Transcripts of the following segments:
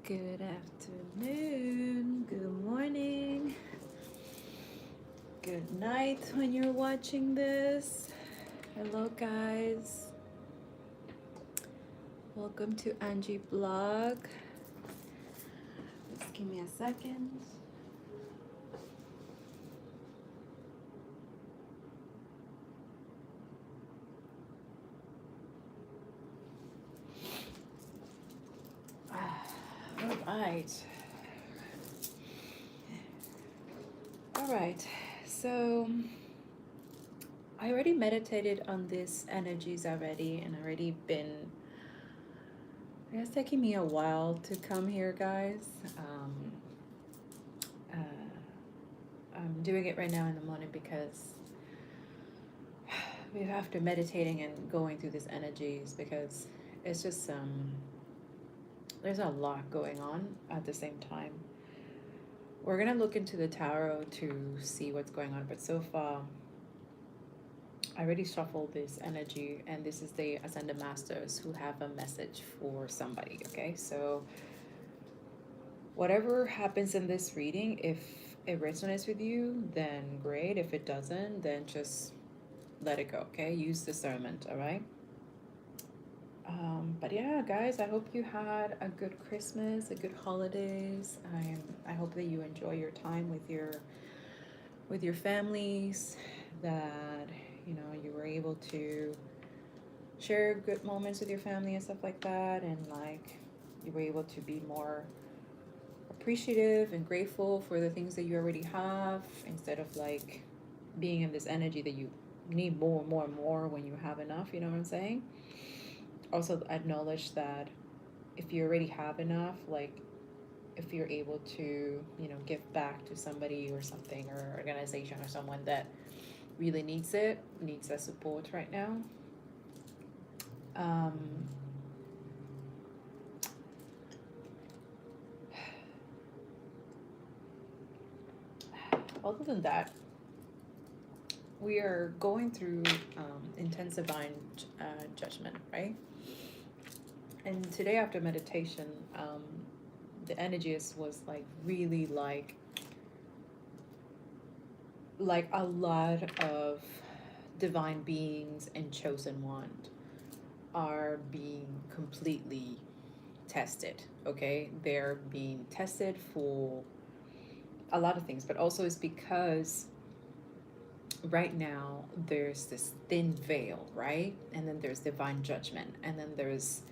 Good afternoon, good morning, good night when you're watching this. Hello, guys. Welcome to AngieBlog. Just give me a second. All right. All right. So I already meditated on these energies already and already been, it's taking me a while to come here, guys. Uh, I'm doing it right now in the morning because we have to meditating and going through these energies because it's just there's a lot going on at the same time. We're gonna look into the tarot to see what's going on, but so far I already shuffled this energy, and this is the Ascended Masters who have a message for somebody. Okay, so whatever happens in this reading, if it resonates with you, then great. If it doesn't, then just let it go. Okay, use discernment. All right. But yeah, guys, I hope you had a good Christmas, a good holidays. I hope that you enjoy your time with your families, that you were able to share good moments with your family and stuff like that, and like you were able to be more appreciative and grateful for the things that you already have, instead of like being in this energy that you need more and more and more when you have enough. You know what I'm saying? Also acknowledge that if you already have enough, like if you're able to give back to somebody or something, or organization or someone that really needs that support right now. um Other than that, we are going through intense divine judgment, right? And today after meditation, the energy was like really like a lot of divine beings and chosen one are being completely tested. Okay, they're being tested for a lot of things, but also it's because right now there's this thin veil, right? And then there's divine judgment, and then there's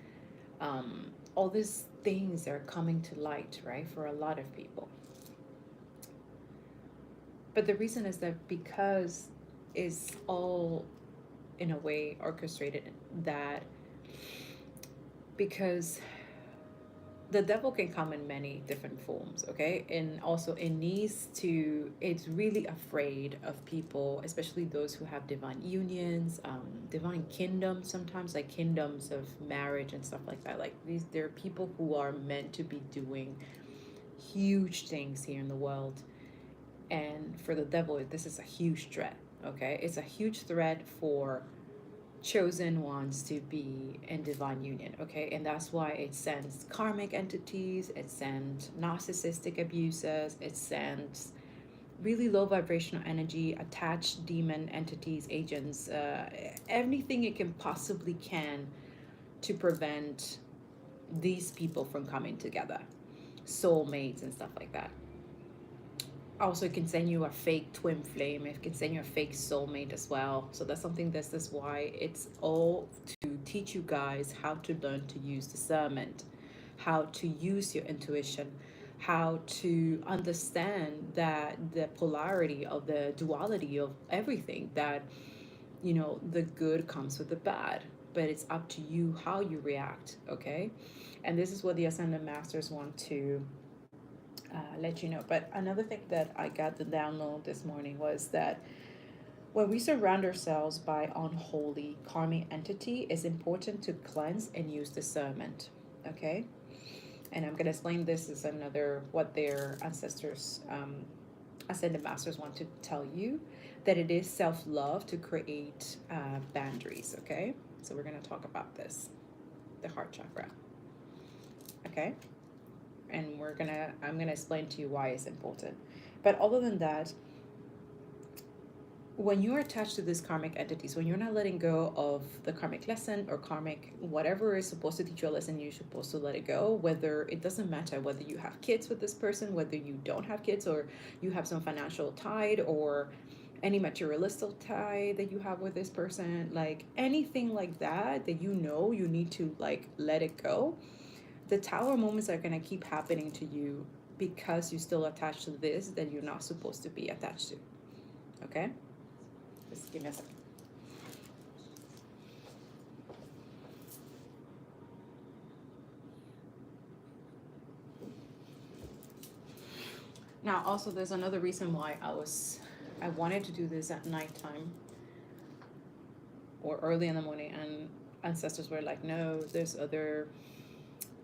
all these things that are coming to light, right, for a lot of people. But the reason is that because it's all in a way orchestrated, that because the devil can come in many different forms, okay? And also it's really afraid of people, especially those who have divine unions, divine kingdoms, sometimes like kingdoms of marriage and stuff like that. Like there are people who are meant to be doing huge things here in the world. And for the devil, this is a huge threat, okay? It's a huge threat for chosen ones to be in divine union, okay? And that's why it sends karmic entities, it sends narcissistic abusers, it sends really low vibrational energy, attached demon entities, agents, everything it can possibly can to prevent these people from coming together, soulmates and stuff like that. Also, it can send you a fake twin flame. It can send you a fake soulmate as well. So that's something, that's why it's all to teach you guys how to learn to use discernment, how to use your intuition, how to understand that the polarity of the duality of everything, that the good comes with the bad, but it's up to you how you react, okay? And this is what the Ascended Masters want to let you know. But another thing that I got the download this morning was that when we surround ourselves by unholy karmic entity, it's important to cleanse and use discernment. Okay, and I'm gonna explain this as another what their ancestors, ascended masters, want to tell you, that it is self-love to create boundaries. Okay, so we're gonna talk about this, the heart chakra. Okay. and I'm gonna explain to you why it's important. But other than that, when you're attached to these karmic entities, when you're not letting go of the karmic lesson or karmic whatever is supposed to teach you a lesson, you're supposed to let it go. Whether it doesn't matter whether you have kids with this person, whether you don't have kids, or you have some financial tie or any materialistic tie that you have with this person, like anything like that that you need to like let it go. The tower moments are gonna keep happening to you because you're still attached to this that you're not supposed to be attached to. Okay? Just give me a second. Now, also, there's another reason why I wanted to do this at nighttime or early in the morning, and ancestors were like, no, there's other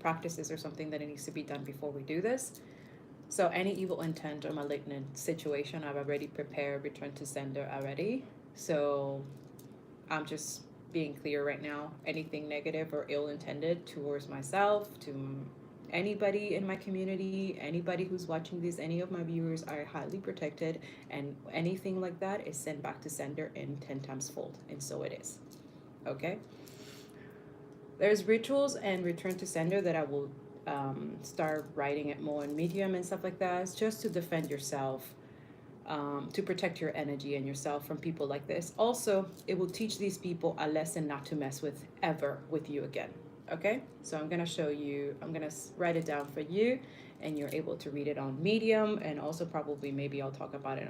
practices or something that it needs to be done before we do this. So any evil intent or malignant situation, I've already prepared, return to sender already. So I'm just being clear right now. Anything negative or ill intended towards myself, to anybody in my community, anybody who's watching this, any of my viewers are highly protected, and anything like that is sent back to sender in 10 times fold, and so it is. Okay? There's rituals and return to sender that I will start writing it more in Medium and stuff like that. It's just to defend yourself, to protect your energy and yourself from people like this. Also, it will teach these people a lesson not to mess with ever with you again. Okay, so I'm gonna show you, I'm gonna write it down for you, and you're able to read it on Medium, and also probably maybe I'll talk about it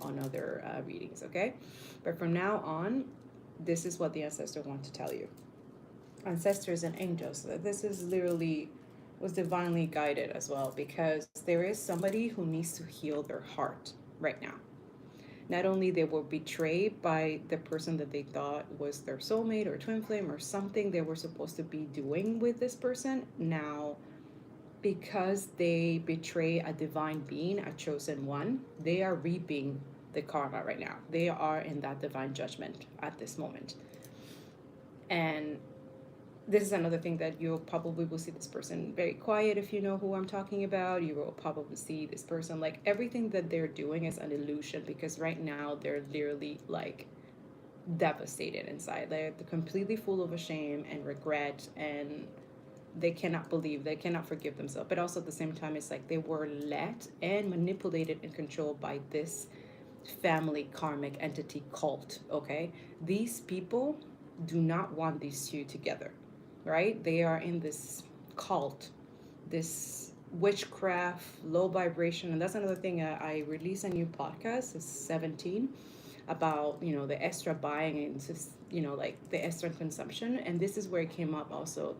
on other readings. Okay, but from now on, this is what the ancestor wants to tell you. Ancestors and angels. This is literally was divinely guided as well, because there is somebody who needs to heal their heart right now. Not only they were betrayed by the person that they thought was their soulmate or twin flame or something they were supposed to be doing with this person, now because they betray a divine being, a chosen one, they are reaping the karma right now. They are in that divine judgment at this moment. And this is another thing that you'll probably will see this person very quiet. If you know who I'm talking about, you will probably see this person like everything that they're doing is an illusion, because right now they're literally like devastated inside. They're completely full of shame and regret, and they cannot believe, they cannot forgive themselves. But also at the same time, it's like they were led and manipulated and controlled by this family karmic entity cult. Okay, these people do not want these two together, right? They are in this cult, this witchcraft, low vibration. And that's another thing. I released a new podcast, it's 17, about, the extra buying and just, like the extra consumption. And this is where it came up also,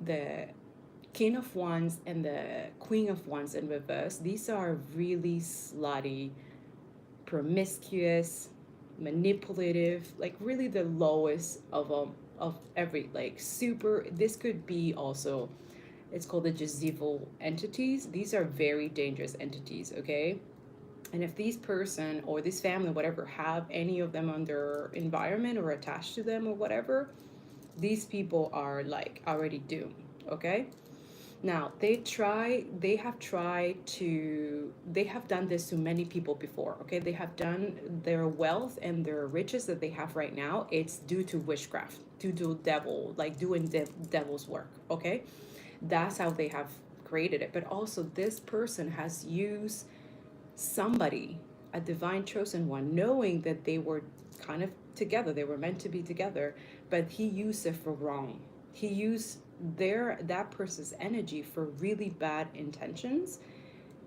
the King of Wands and the Queen of Wands in reverse. These are really slutty, promiscuous, manipulative, like really the lowest of every, like super. This could be also, it's called the Jezebel entities. These are very dangerous entities. Okay, and if these person or this family, whatever, have any of them on their environment or attached to them or whatever, these people are like already doomed. Okay, now they have done this to many people before. Okay, they have done their wealth and their riches that they have right now. It's due to witchcraft, to do devil, like doing devil's work. Okay, that's how they have created it. But also, this person has used somebody, a divine chosen one, knowing that they were kind of together, they were meant to be together, but he used it for wrong. He used that person's energy for really bad intentions.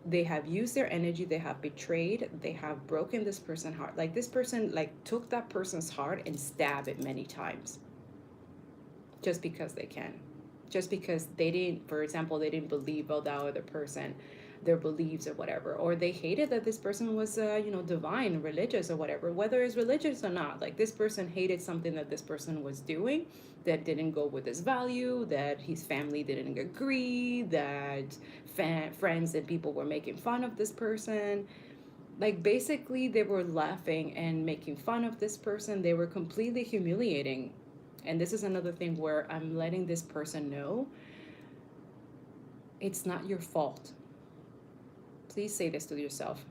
They have used their energy, they have betrayed, they have broken this person's heart. Like this person like took that person's heart and stabbed it many times, just because they can, just because they didn't, for example, they didn't believe about that other person, their beliefs or whatever, or they hated that this person was divine, religious or whatever, whether it's religious or not. Like this person hated something that this person was doing that didn't go with his value, that his family didn't agree, that friends and people were making fun of this person. Like basically they were laughing and making fun of this person. They were completely humiliating. And this is another thing where I'm letting this person know, It's not your fault. Please say this to yourself.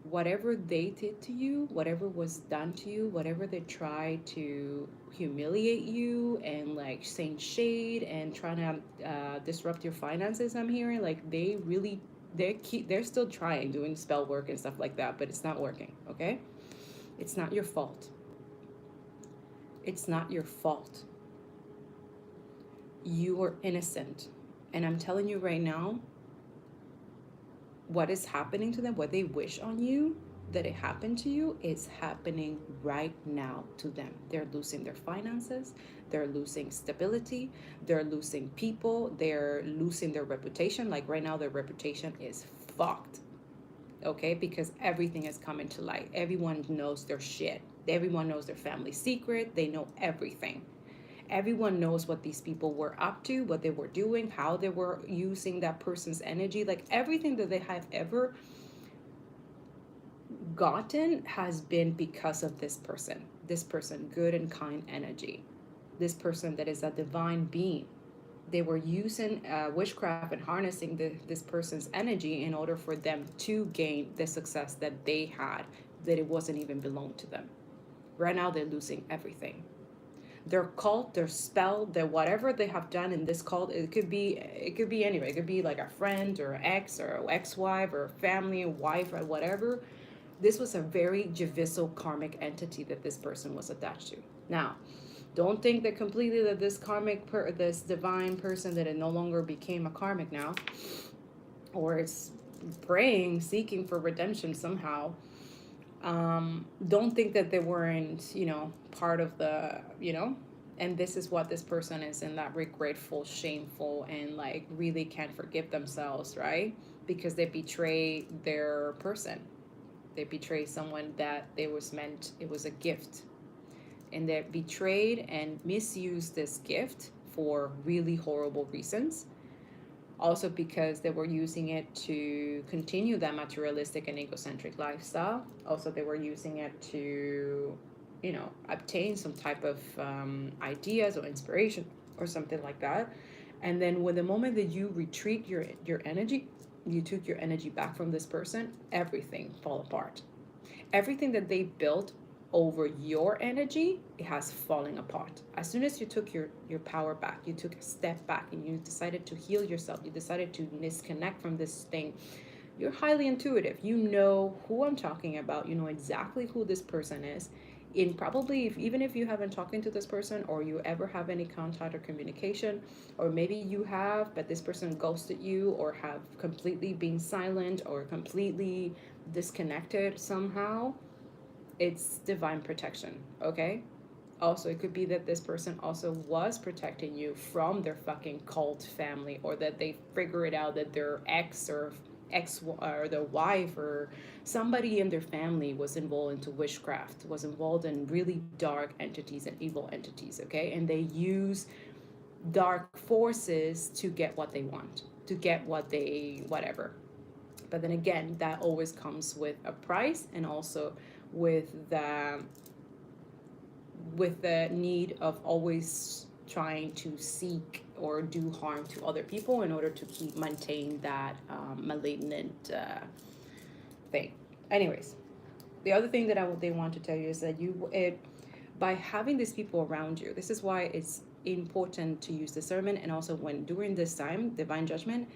Whatever they did to you, whatever was done to you, whatever they tried to humiliate you and like saying shade and trying to disrupt your finances, I'm hearing like they really they're still trying doing spell work and stuff like that, but it's not working. Okay, it's not your fault. It's not your fault. You are innocent, and I'm telling you right now, what is happening to them, what they wish on you that it happened to you, is happening right now to them. They're losing their finances, they're losing stability, they're losing people, they're losing their reputation. Like right now, their reputation is fucked. Okay, because everything is coming to light. Everyone knows their shit. Everyone knows their family secret. They know everything. Everyone knows what these people were up to, what they were doing, how they were using that person's energy. Like everything that they have ever gotten has been because of this person, good and kind energy, this person that is a divine being. They were using witchcraft and harnessing this person's energy in order for them to gain the success that they had, that it wasn't even belong to them. Right now, they're losing everything. Their cult, their spell, their whatever they have done in this cult, it could be anyway. It could be like a friend or an ex or an ex-wife or family or wife or whatever. This was a very Javiso karmic entity that this person was attached to. Now, don't think that completely that this this divine person, that it no longer became a karmic now, or it's praying, seeking for redemption somehow. Don't think that they weren't, part of and this is what this person is in, that regretful, shameful, and like really can't forgive themselves, right? Because they betray their person. They betray someone that it was a gift. And they betrayed and misused this gift for really horrible reasons. Also because they were using it to continue that materialistic and egocentric lifestyle. Also, they were using it to, obtain some type of ideas or inspiration or something like that. And then when the moment that you retreat your energy, you took your energy back from this person, everything fall apart. Everything that they built over your energy, it has fallen apart. As soon as you took your power back, you took a step back and you decided to heal yourself, you decided to disconnect from this thing. You're highly intuitive. You know who I'm talking about. You know exactly who this person is. In probably, even if you haven't talking to this person or you ever have any contact or communication, or maybe you have, but this person ghosted you or have completely been silent or completely disconnected somehow, it's divine protection, okay? Also, it could be that this person also was protecting you from their fucking cult family, or that they figure it out that their ex or their wife or somebody in their family was involved into witchcraft, was involved in really dark entities and evil entities, okay? And they use dark forces to get what they want, to get what they whatever. But then again, that always comes with a price, and also with the need of always trying to seek or do harm to other people in order to maintain that malignant thing. Anyways, the other thing that they want to tell you is that by having these people around you, this is why it's important to use discernment, and also when during this time, divine judgment,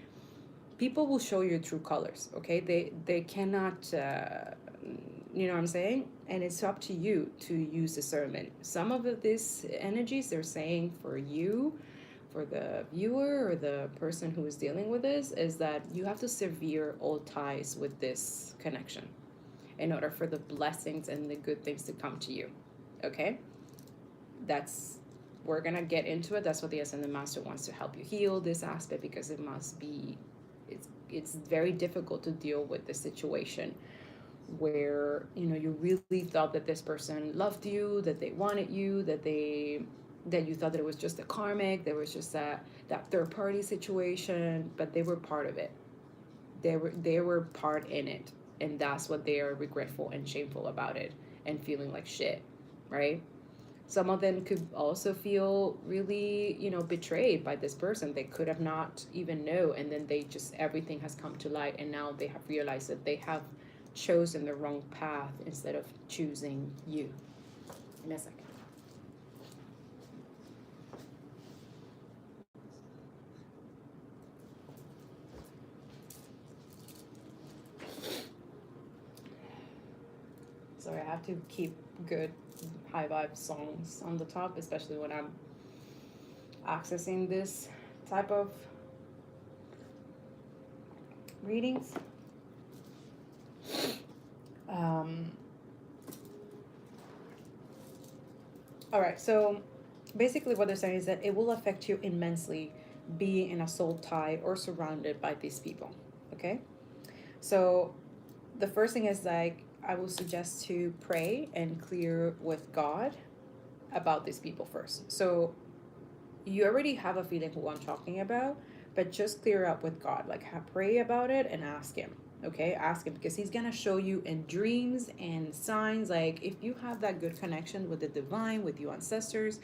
people will show your true colors. Okay, they cannot. You know what I'm saying? And it's up to you to use discernment. Some of these energies they're saying for you, for the viewer or the person who is dealing with this, is that you have to sever all ties with this connection in order for the blessings and the good things to come to you. Okay? We're gonna get into it. That's what the Ascended Master wants to help you heal this aspect, because it's very difficult to deal with the situation where you really thought that this person loved you, that they wanted you, that you thought that it was just a karmic, there was just that third party situation, but they were part of it. They were part in it, and that's what they are regretful and shameful about it, and feeling like shit, right? Some of them could also feel really, betrayed by this person. They could have not even know, and then they just, everything has come to light, and now they have realized that they have chosen the wrong path instead of choosing you. Give me a second. Sorry, I have to keep good high vibe songs on the top, especially when I'm accessing this type of readings. All right, so basically what they're saying is that it will affect you immensely being in a soul tie or surrounded by these people. Okay, so the first thing is, like, I will suggest to pray and clear with God about these people first. So you already have a feeling who I'm talking about, but just clear up with God. Like, pray about it and ask Him. Okay, ask Him, because He's gonna show you in dreams and signs. Like, if you have that good connection with the divine, with your ancestors,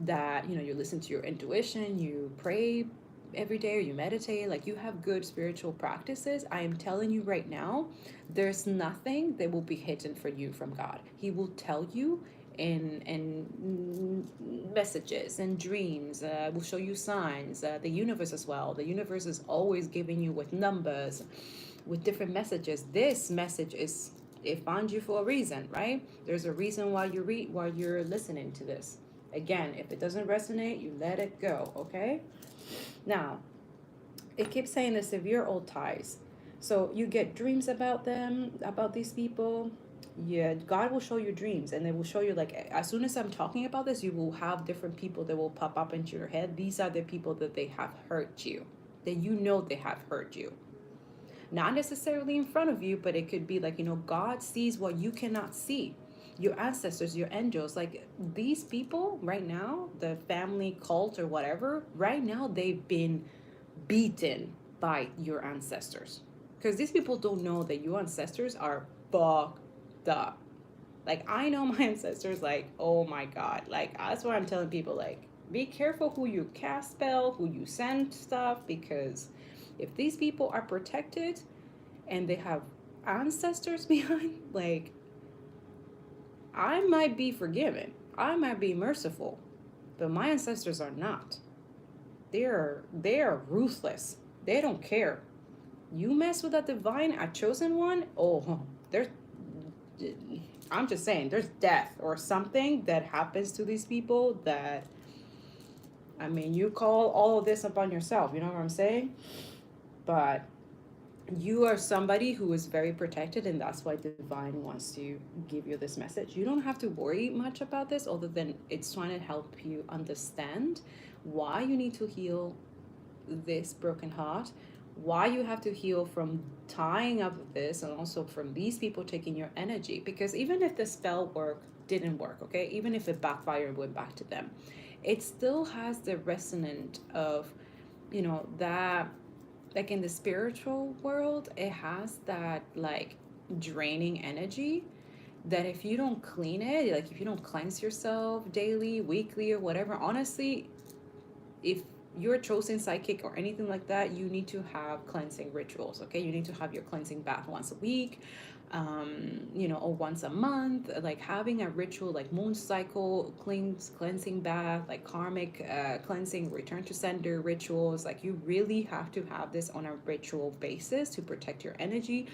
that you listen to your intuition, you pray every day, or you meditate, like you have good spiritual practices, I am telling you right now, there's nothing that will be hidden for you from God. He will tell you in messages and dreams, will show you signs, the universe as well. The universe is always giving you with numbers, with different messages. This message is, it found you for a reason, right? There's a reason why you're listening to this. Again, if it doesn't resonate, you let it go, okay? Now, it keeps saying the severe old ties. So you get dreams about them, about these people. Yeah, God will show you dreams, and they will show you, like, as soon as I'm talking about this, you will have different people that will pop up into your head. These are the people that they have hurt you, that they have hurt you. Not necessarily in front of you, but it could be like, God sees what you cannot see. Your ancestors, your angels, like these people right now, the family cult or whatever, right now they've been beaten by your ancestors. Because these people don't know that your ancestors are fucked up. Like, I know my ancestors, like, oh my God. Like, that's why I'm telling people, like, be careful who you cast spell, who you send stuff, because if these people are protected and they have ancestors behind, like, I might be forgiven, I might be merciful, but my ancestors are not. They are ruthless. They don't care. You mess with a divine, a chosen one, oh, there's, I'm just saying, there's death or something that happens to these people that, I mean, you call all of this upon yourself, you know what I'm saying? But you are somebody who is very protected, and that's why divine wants to give you this message. You don't have to worry much about this, other than it's trying to help you understand why you need to heal this broken heart, why you have to heal from tying up with this, and also from these people taking your energy. Because even if the spell didn't work, okay, even if it backfired and went back to them, it still has the resonant of, that, like, in the spiritual world, it has that, like, draining energy, that if you don't clean it, like if you don't cleanse yourself daily, weekly, or whatever, honestly, if you're a chosen psychic or anything like that, you need to have cleansing rituals, okay? You need to have your cleansing bath once a week, or once a month, like having a ritual, like moon cycle cleansing bath, like karmic cleansing, return to sender rituals. Like, you really have to have this on a ritual basis to protect your energy,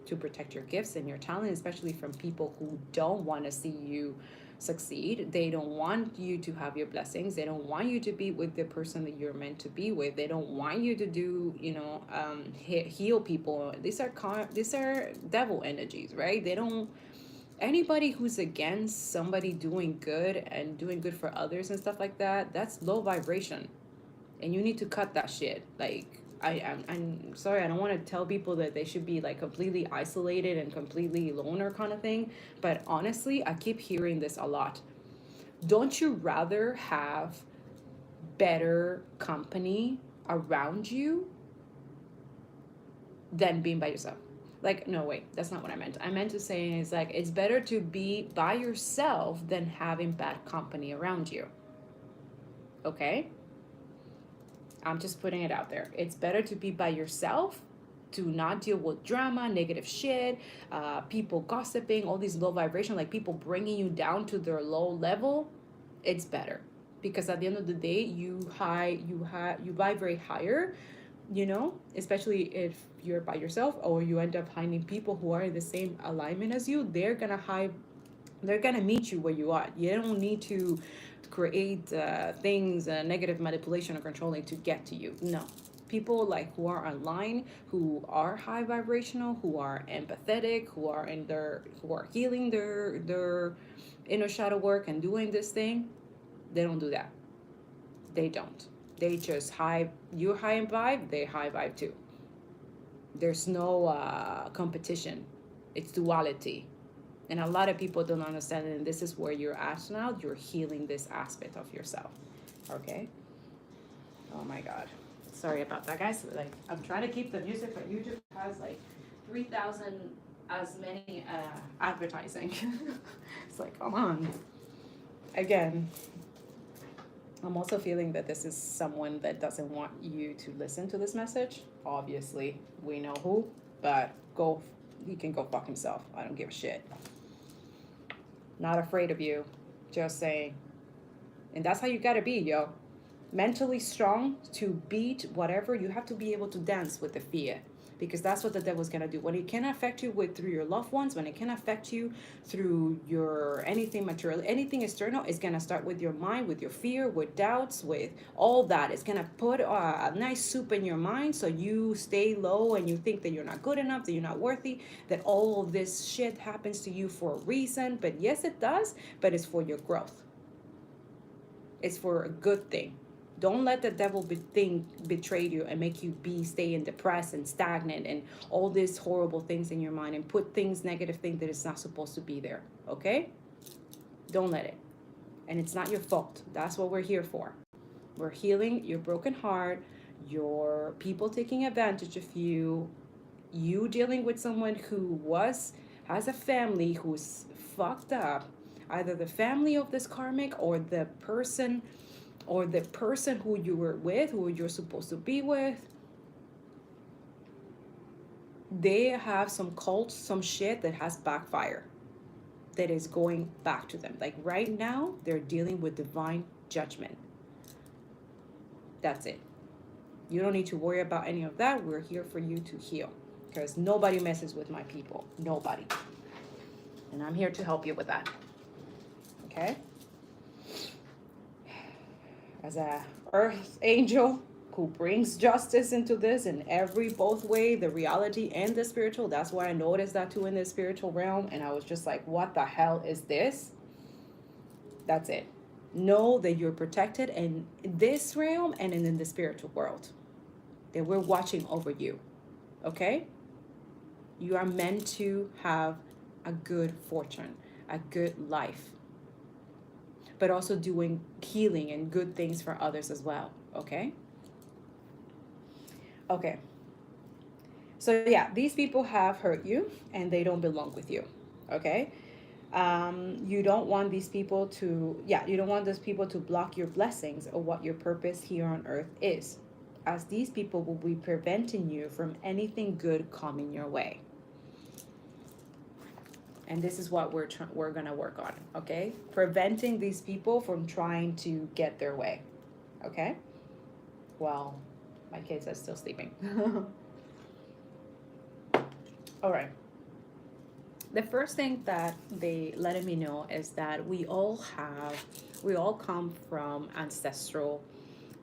to protect your gifts and your talent, especially from people who don't want to see you succeed. They don't want you to have your blessings. They don't want you to be with the person that you're meant to be with. They don't want you to do, heal people. These are devil energies, right? They don't. Anybody who's against somebody doing good and doing good for others and stuff like that, that's low vibration, and you need to cut that shit. Like, I'm sorry, I don't want to tell people that they should be like completely isolated and completely loner kind of thing, but honestly, I keep hearing this a lot. Don't you rather have better company around you than being by yourself? Like, no, wait, that's not what I meant. I meant to say is like, it's better to be by yourself than having bad company around you. Okay? I'm just putting it out there. It's better to be by yourself, to not deal with drama, negative shit, people gossiping, all these low vibration, like people bringing you down to their low level. It's better because at the end of the day, you vibrate higher, you know, especially if you're by yourself or you end up finding people who are in the same alignment as you. They're gonna meet you where you are. You don't need to create things, negative manipulation or controlling to get to you. No, people like who are online, who are high vibrational, who are empathetic, who are healing their inner shadow work and doing this thing. They don't do that. They don't. They just high. You high in vibe. They high vibe too. There's no competition. It's duality. And a lot of people don't understand it, and this is where you're at now. You're healing this aspect of yourself. Okay? Oh my God. Sorry about that, guys. Like, I'm trying to keep the music, but YouTube has like 3,000 as many advertising. It's like, come on. Again, I'm also feeling that this is someone that doesn't want you to listen to this message. Obviously, we know who, but he can go fuck himself. I don't give a shit. Not afraid of you, just saying. And that's how you gotta be, yo. Mentally strong to beat whatever. You have to be able to dance with the fear, because that's what the devil's gonna do. When it can affect you through your loved ones, when it can affect you through your anything material, anything external, it's gonna start with your mind, with your fear, with doubts, with all that. It's gonna put a nice soup in your mind, so you stay low and you think that you're not good enough, that you're not worthy, that all of this shit happens to you for a reason. But yes, it does, but it's for your growth. It's for a good thing. Don't let the devil betray you and make you stay in depressed and stagnant and all these horrible things in your mind and put negative things that is not supposed to be there. Okay? Don't let it. And it's not your fault. That's what we're here for. We're healing your broken heart, your people taking advantage of you, you dealing with someone who has a family who's fucked up, either the family of this karmic or the person who you were with, who you're supposed to be with. They have some cult, some shit that has backfired, that is going back to them. Like right now, they're dealing with divine judgment. That's it. You don't need to worry about any of that. We're here for you to heal, because nobody messes with my people. Nobody. And I'm here to help you with that. Okay? As a earth angel who brings justice into this in both way, the reality and the spiritual. That's why I noticed that too in the spiritual realm. And I was just like, what the hell is this? That's it. Know that you're protected in this realm and in the spiritual world. That we're watching over you. Okay? You are meant to have a good fortune, a good life, but also doing healing and good things for others as well. Okay? Okay. So yeah, these people have hurt you and they don't belong with you. Okay? You don't want these people to block your blessings or what your purpose here on earth is, as these people will be preventing you from anything good coming your way. And this is what we're gonna work on, okay? Preventing these people from trying to get their way, okay? Well, my kids are still sleeping. All right. The first thing that they letting me know is that we all come from ancestral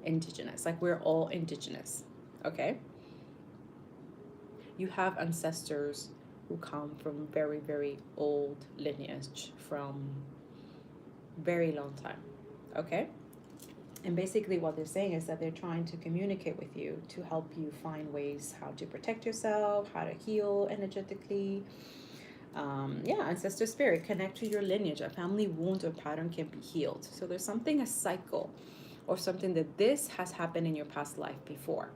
indigenous, like we're all indigenous, okay? You have ancestors who come from very, very old lineage, from very long time, okay? And basically what they're saying is that they're trying to communicate with you to help you find ways how to protect yourself, how to heal energetically. Ancestor spirit, connect to your lineage. A family wound or pattern can be healed. So there's something, a cycle, or something that this has happened in your past life before.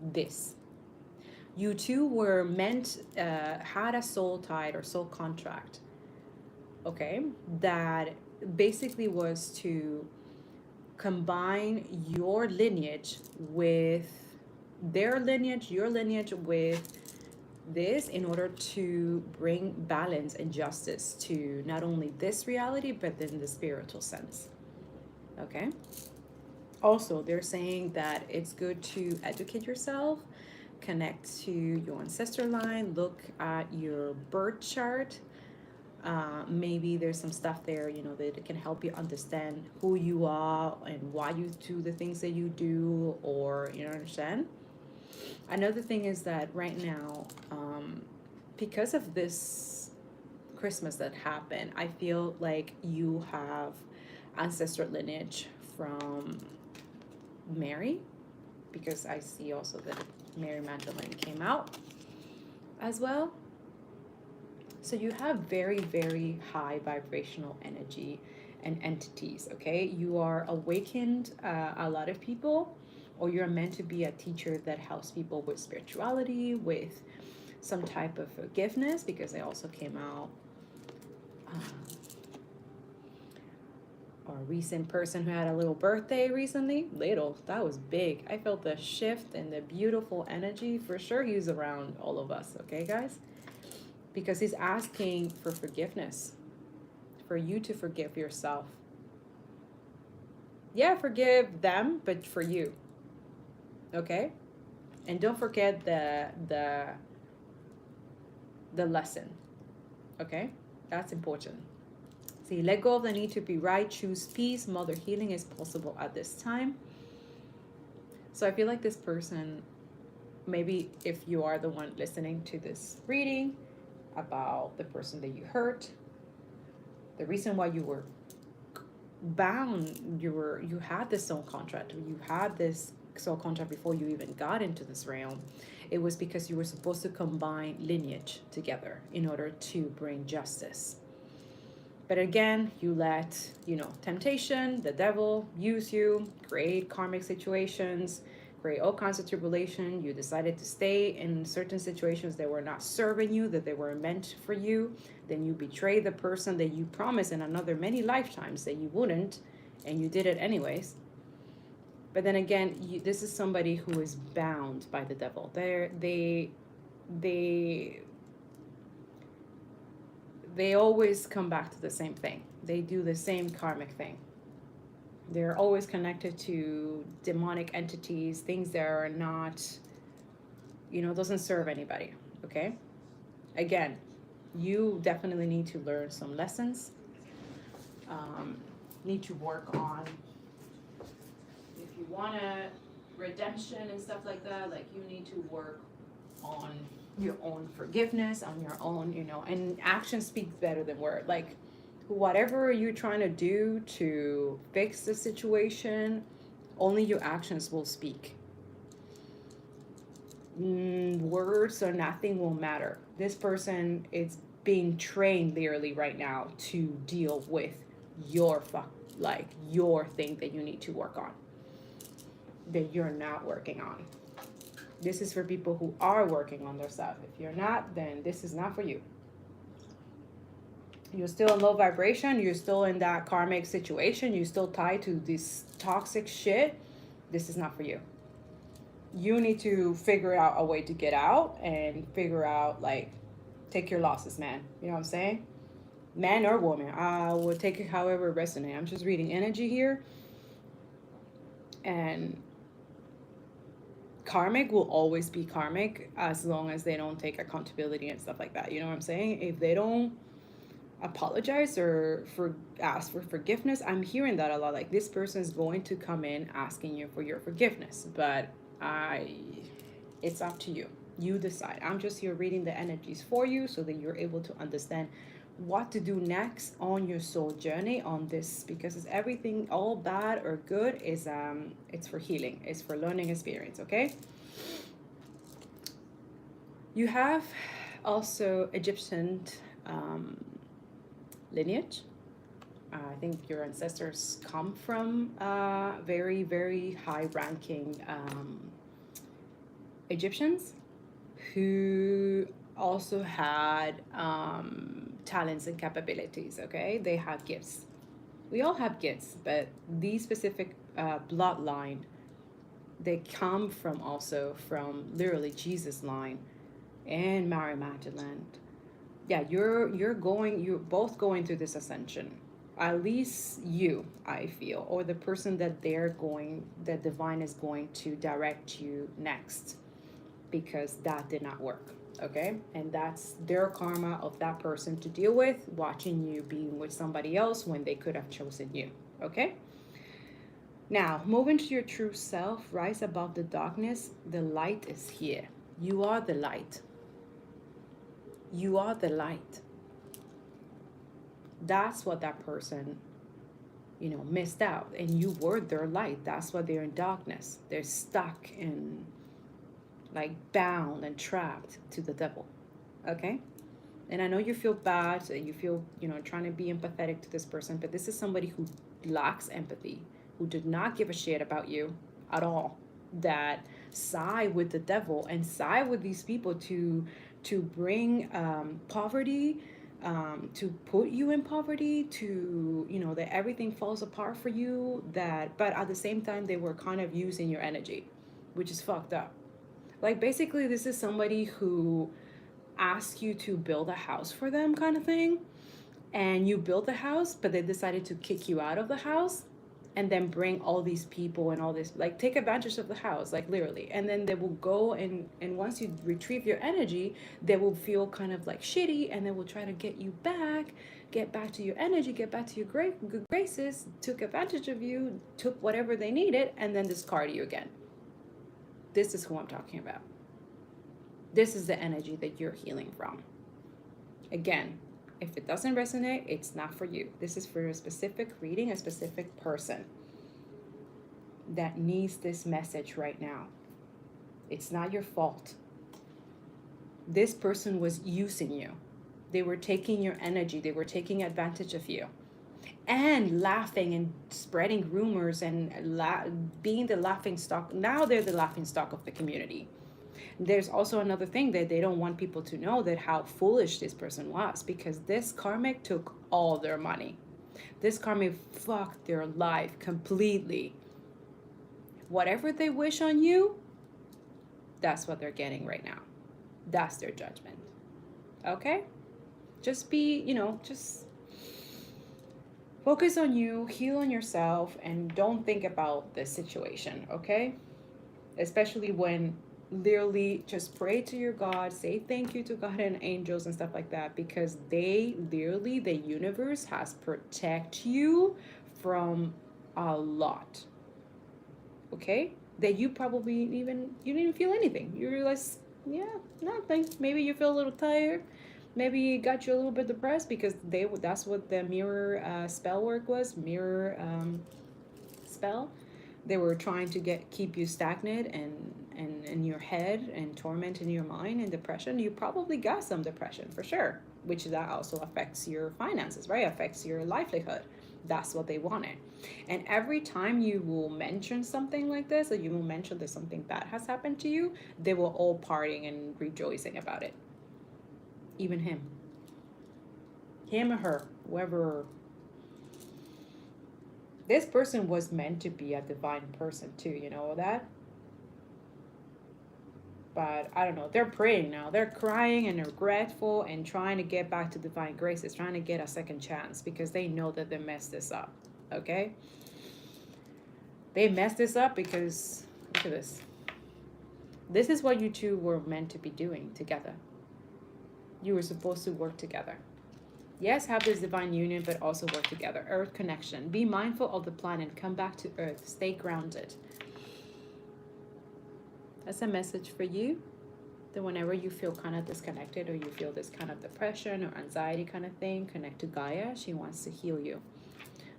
This. You two were meant, had a soul tie or soul contract, okay, that basically was to combine your lineage with their lineage, your lineage with this, in order to bring balance and justice to not only this reality, but in the spiritual sense. Okay? Also, they're saying that it's good to educate yourself, connect to your ancestor line, look at your birth chart. Maybe there's some stuff there, that can help you understand who you are and why you do the things that you do, or understand. Another thing is that right now, because of this Christmas that happened, I feel like you have ancestral lineage from Mary, because I see also that Mary Magdalene came out as well. So you have very, very high vibrational energy and entities, okay? You are awakened, a lot of people, or you're meant to be a teacher that helps people with spirituality, with some type of forgiveness, because I also came out a recent person who had a little birthday recently. Little, that was big. I felt the shift and the beautiful energy. For sure, he's around all of us, okay, guys? Because he's asking for forgiveness, for you to forgive yourself. Yeah, forgive them, but for you, okay? And don't forget the lesson, okay? That's important. See, let go of the need to be right, choose peace. Mother healing is possible at this time. So I feel like this person, maybe if you are the one listening to this reading about the person that you hurt, the reason why you were bound, you had this soul contract, you had this soul contract before you even got into this realm. It was because you were supposed to combine lineage together in order to bring justice. But again, you let, temptation, the devil, use you, create karmic situations, create all kinds of tribulation. You decided to stay in certain situations that were not serving you, that they were meant for you. Then you betray the person that you promised in another many lifetimes that you wouldn't, and you did it anyways. But then again, this is somebody who is bound by the devil. They always come back to the same thing. They do the same karmic thing. They're always connected to demonic entities, things that are not, doesn't serve anybody, okay? Again, you definitely need to learn some lessons. Need to work on, if you want a redemption and stuff like that, like you need to work on your own forgiveness, on your own, and action speaks better than word. Like, whatever you're trying to do to fix the situation, only your actions will speak. Words or nothing will matter. This person is being trained literally right now to deal with your your thing that you need to work on, that you're not working on. This is for people who are working on their stuff. If you're not, then this is not for you. You're still in low vibration. You're still in that karmic situation. You're still tied to this toxic shit. This is not for you. You need to figure out a way to get out and figure out, take your losses, man. You know what I'm saying? Man or woman. I will take it however it resonates. I'm just reading energy here. And karmic will always be karmic as long as they don't take accountability and stuff like that. You know what I'm saying? If they don't apologize or ask for forgiveness, I'm hearing that a lot. Like, this person is going to come in asking you for your forgiveness, but it's up to you. You decide. I'm just here reading the energies for you so that you're able to understand what to do next on your soul journey on this, because it's everything, all bad or good is it's for healing, it's for learning experience. Okay, you have also Egyptian lineage. I think your ancestors come from very, very high ranking Egyptians who also had talents and capabilities, okay? They had gifts. We all have gifts, but these specific bloodline, they come from also from literally Jesus line and Mary Magdalene. Yeah, you're both going through this ascension. At least you, I feel, or the person that divine is going to direct you next, because that did not work. Okay, and that's their karma of that person to deal with, watching you being with somebody else when they could have chosen you. Okay, now moving to your true self, rise above the darkness. The light is here. You are the light. You are the light. That's what that person, missed out, and you were their light. That's why they're in darkness. They're stuck in, like, bound and trapped to the devil. Okay, and I know you feel bad and you feel, trying to be empathetic to this person, but this is somebody who lacks empathy, who did not give a shit about you at all, that side with the devil and side with these people to bring poverty, to put you in poverty, to, that everything falls apart for you, that, but at the same time they were kind of using your energy, which is fucked up. Like, basically, this is somebody who asked you to build a house for them, kind of thing, and you built the house, but they decided to kick you out of the house, and then bring all these people and all this, like, take advantage of the house, like, literally, and then they will go and once you retrieve your energy, they will feel kind of like shitty, and they will try to get back to your energy, get back to your great good graces, took advantage of you, took whatever they needed, and then discard you again. This is who I'm talking about. This is the energy that you're healing from. Again, if it doesn't resonate, it's not for you. This is for a specific reading, a specific person that needs this message right now. It's not your fault. This person was using you. They were taking your energy. They were taking advantage of you. And laughing and spreading rumors and being the laughing stock. Now they're the laughing stock of the community. There's also another thing that they don't want people to know, that how foolish this person was, because this karmic took all their money. This karmic fucked their life completely. Whatever they wish on you, that's what they're getting right now. That's their judgment. Okay? Just just focus on you, heal on yourself, and don't think about the situation, okay? Especially when literally just pray to your God, say thank you to God and angels and stuff like that, because they literally, the universe has protect you from a lot. Okay? That you probably you didn't even feel anything. You realize, yeah, nothing. Maybe you feel a little tired. Maybe it got you a little bit depressed, because that's what the mirror spell work was. Mirror spell. They were trying to keep you stagnant and in your head, and torment in your mind, and depression. You probably got some depression for sure, which that also affects your finances, right? Affects your livelihood. That's what they wanted. And every time you will mention something like this, or you will mention that something bad has happened to you, they will all partying and rejoicing about it. Even him or her, whoever. This person was meant to be a divine person too, you know that? But I don't know, they're praying now. They're crying and they're regretful and trying to get back to divine graces, trying to get a second chance, because they know that they messed this up. Okay? They messed this up because, look at this. This is what you two were meant to be doing together. You were supposed to work together. Yes, have this divine union, but also work together. Earth connection. Be mindful of the planet. Come back to Earth. Stay grounded. That's a message for you. That whenever you feel kind of disconnected, or you feel this kind of depression or anxiety kind of thing, connect to Gaia. She wants to heal you.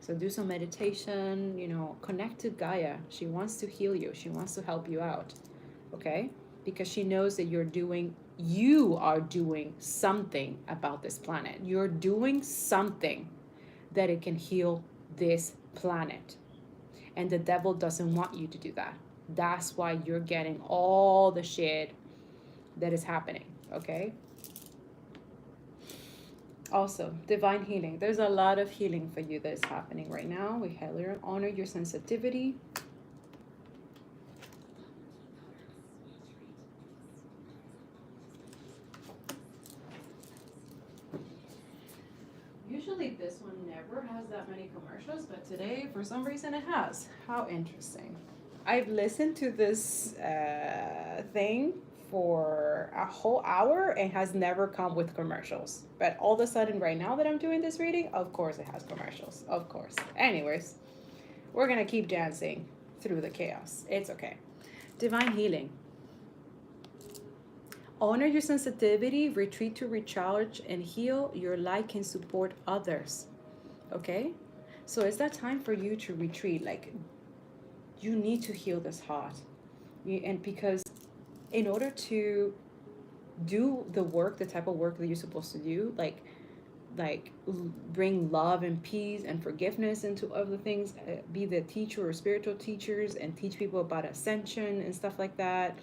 So do some meditation, connect to Gaia. She wants to heal you. She wants to help you out. Okay? Because she knows that you are doing something about this planet. You're doing something that it can heal this planet. And the devil doesn't want you to do that. That's why you're getting all the shit, that is happening, okay? Also, divine healing. There's a lot of healing for you that is happening right now. We honor your sensitivity. Usually this one never has that many commercials, but today, for some reason, it has. How interesting. I've listened to this thing for a whole hour and has never come with commercials. But all of a sudden, right now that I'm doing this reading, of course it has commercials. Of course. Anyways, we're going to keep dancing through the chaos. It's okay. Divine healing. Honor your sensitivity, retreat to recharge and heal. Your light can support others. Okay? So it's that time for you to retreat. Like, you need to heal this heart. And because in order to do the work, the type of work that you're supposed to do, like bring love and peace and forgiveness into other things, be the teacher or spiritual teachers and teach people about ascension and stuff like that,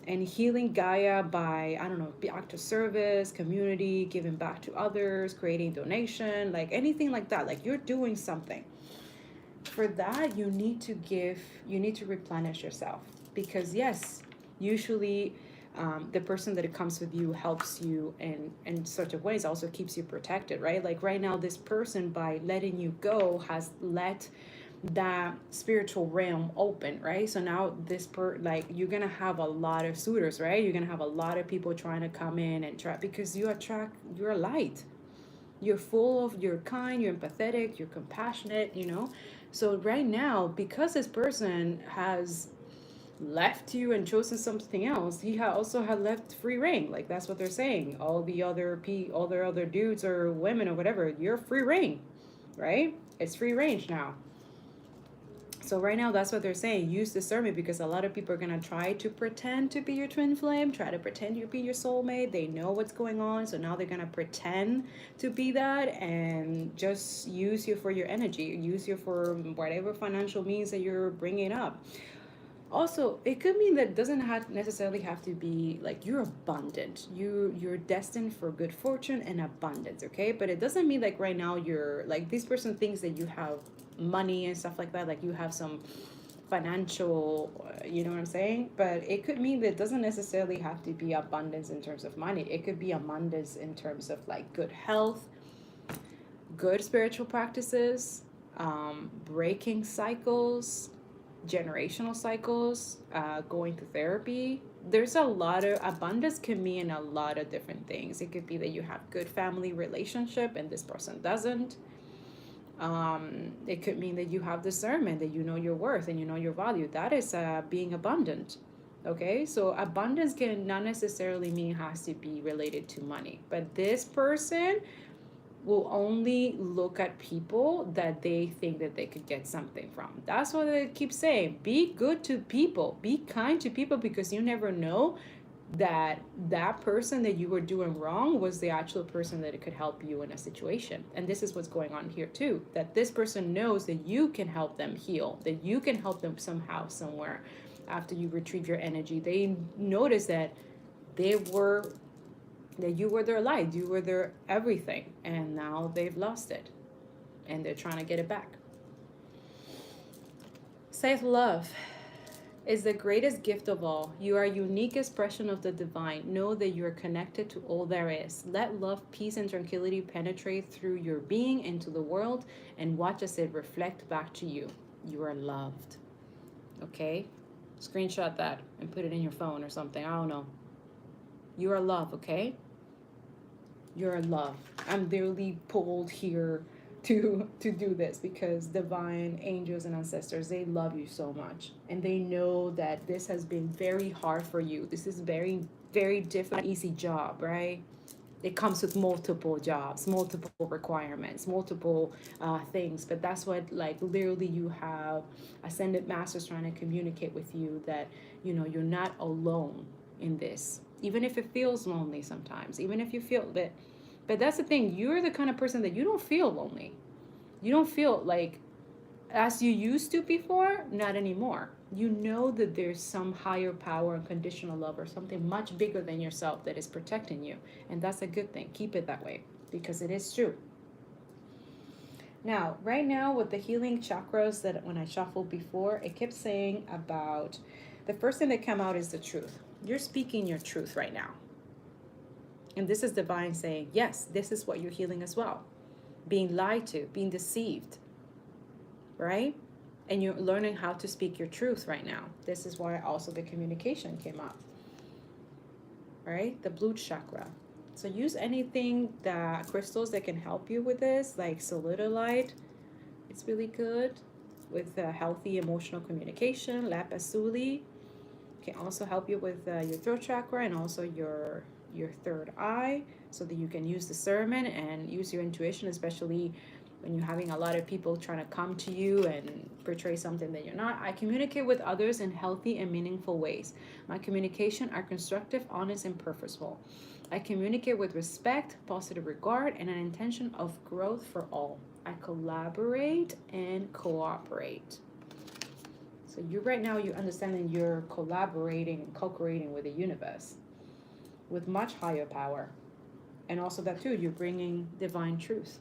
and healing Gaia by, I don't know, act of service, community, giving back to others, creating donation, like anything like that. Like, you're doing something. For that, you need to replenish yourself, because yes, usually the person that it comes with you helps you in such a ways, also keeps you protected, right? Like right now, this person, by letting you go, has let that spiritual realm open, right? So now like, you're gonna have a lot of suitors, right? You're gonna have a lot of people trying to come in and try, because you're light, you're full of, you're kind, you're empathetic, you're compassionate, so right now, because this person has left you and chosen something else, he also had left free reign. Like, that's what they're saying. All the other dudes or women or whatever, you're free reign, right? It's free range now. So right now, that's what they're saying. Use discernment, because a lot of people are going to try to pretend to be your twin flame, try to pretend you be your soulmate. They know what's going on. So now they're going to pretend to be that and just use you for your energy, use you for whatever financial means that you're bringing up. Also, it could mean that it doesn't necessarily have to be like you're abundant. You're destined for good fortune and abundance, okay? But it doesn't mean like right now you're like, this person thinks that you have money and stuff like that, like you have some financial, you know what I'm saying? But it could mean that it doesn't necessarily have to be abundance in terms of money. It could be abundance in terms of like good health, good spiritual practices, breaking cycles, generational cycles, going to therapy. There's a lot of abundance can mean a lot of different things. It could be that you have good family relationship and this person doesn't. It could mean that you have discernment, that you know your worth and you know your value. That is being abundant. Okay, so abundance can not necessarily mean has to be related to money, but this person will only look at people that they think that they could get something from. That's what they keep saying. Be good to people. Be kind to people, because you never know that that person that you were doing wrong was the actual person that it could help you in a situation. And this is what's going on here too, that this person knows that you can help them heal, that you can help them somehow, somewhere. After you retrieve your energy, they notice that you were their light, you were their everything, and now they've lost it and they're trying to get it back. Self-love is the greatest gift of all. You are a unique expression of the divine. Know that you are connected to all there is. Let love, peace, and tranquility penetrate through your being into the world, and watch as it reflect back to you. You are loved. Okay? Screenshot that and put it in your phone or something. I don't know. You are love, okay? You're love. I'm literally pulled here to do this, because divine angels and ancestors, they love you so much, and they know that this has been very hard for you. This is very, very different, easy job, right? It comes with multiple jobs, multiple requirements, multiple things. But that's what, like, literally you have ascended masters trying to communicate with you that, you're not alone in this. Even if it feels lonely sometimes, even if you feel that. But that's the thing, you're the kind of person that you don't feel lonely. You don't feel like as you used to before, not anymore. You know that there's some higher power, unconditional love, or something much bigger than yourself that is protecting you. And that's a good thing. Keep it that way because it is true. Now, right now with the healing chakras that when I shuffled before, it kept saying about the first thing that came out is the truth. You're speaking your truth right now. And this is divine saying, yes, this is what you're healing as well. Being lied to, being deceived, right? And you're learning how to speak your truth right now. This is why also the communication came up, right? The blue chakra. So use anything that crystals that can help you with this, like solidolite. It's really good with healthy emotional communication. Lapasuli can also help you with your throat chakra and also your third eye, so that you can use discernment and use your intuition, especially when you're having a lot of people trying to come to you and portray something that you're not. I communicate with others in healthy and meaningful ways. My communication are constructive, honest, and purposeful. I communicate with respect, positive regard, and an intention of growth for all. I collaborate and cooperate. So you right now, you understanding you're collaborating and co-creating with the universe with much higher power. And also that too, you're bringing divine truth.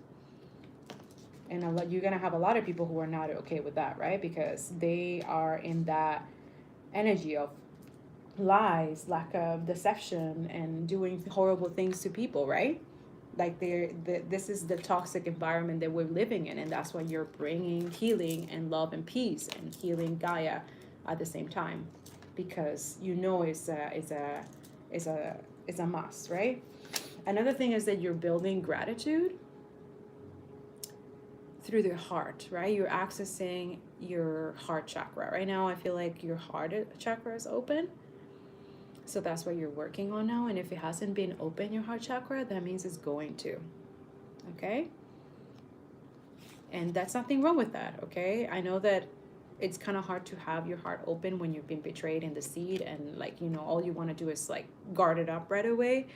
And you're going to have a lot of people who are not okay with that, right? Because they are in that energy of lies, lack of deception, and doing horrible things to people, right? Like this is the toxic environment that we're living in, and that's why you're bringing healing and love and peace and healing Gaia at the same time, because you know it's a must, right? Another thing is that you're building gratitude through the heart, right? You're accessing your heart chakra. Right now, I feel like your heart chakra is open. So that's what you're working on now. And if it hasn't been open, your heart chakra, that means it's going to. Okay? And that's nothing wrong with that, okay? I know that it's kind of hard to have your heart open when you've been betrayed and deceived, and like, you know, all you want to do is like guard it up right away.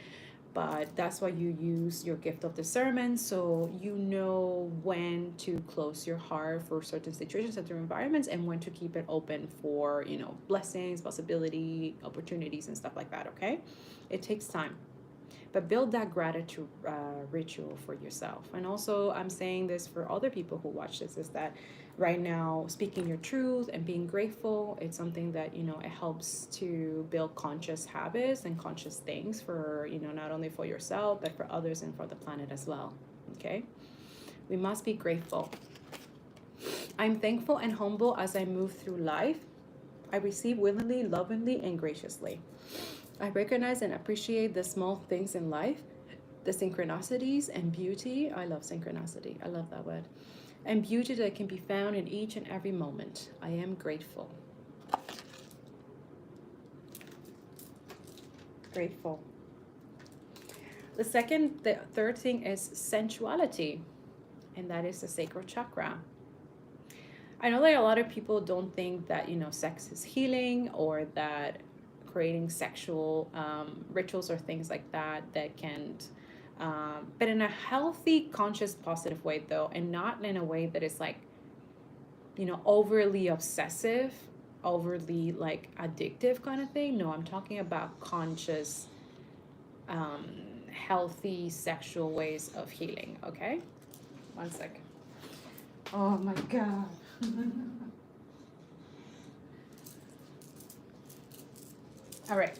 But that's why you use your gift of discernment, so you know when to close your heart for certain situations, certain environments, and when to keep it open for, you know, blessings, possibility, opportunities, and stuff like that, okay? It takes time. But build that gratitude ritual for yourself. And also, I'm saying this for other people who watch this, is that right now, speaking your truth and being grateful, it's something that, you know, it helps to build conscious habits and conscious things for, you know, not only for yourself, but for others and for the planet as well, okay? We must be grateful. I'm thankful and humble as I move through life. I receive willingly, lovingly, and graciously. I recognize and appreciate the small things in life, the synchronicities and beauty. I love synchronicity. I love that word. And beauty that can be found in each and every moment. I am grateful. Grateful. The third thing is sensuality, and that is the sacral chakra. I know that a lot of people don't think that, you know, sex is healing, or that creating sexual rituals or things like that can, but in a healthy, conscious, positive way though, and not in a way that is like, you know, overly obsessive, overly like addictive kind of thing. No, I'm talking about conscious, healthy sexual ways of healing, okay? One second. Oh my God. All right.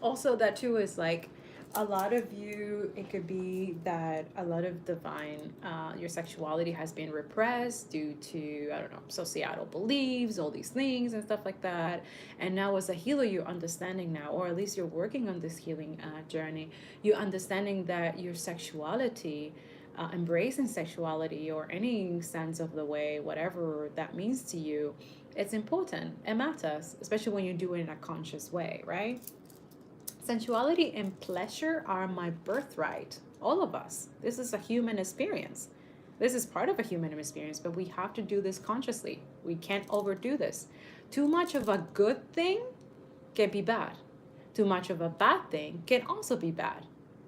Also, that too is like a lot of you, it could be that a lot of divine, your sexuality has been repressed due to, I don't know, societal beliefs, all these things and stuff like that. And now as a healer, you're understanding now, or at least you're working on this healing journey, you're understanding that your sexuality, embracing sexuality or any sense of the way, whatever that means to you, it's important. It matters, especially when you do it in a conscious way, right? Sensuality and pleasure are my birthright. All of us. This is a human experience. This is part of a human experience, but we have to do this consciously. We can't overdo this. Too much of a good thing can be bad. Too much of a bad thing can also be bad.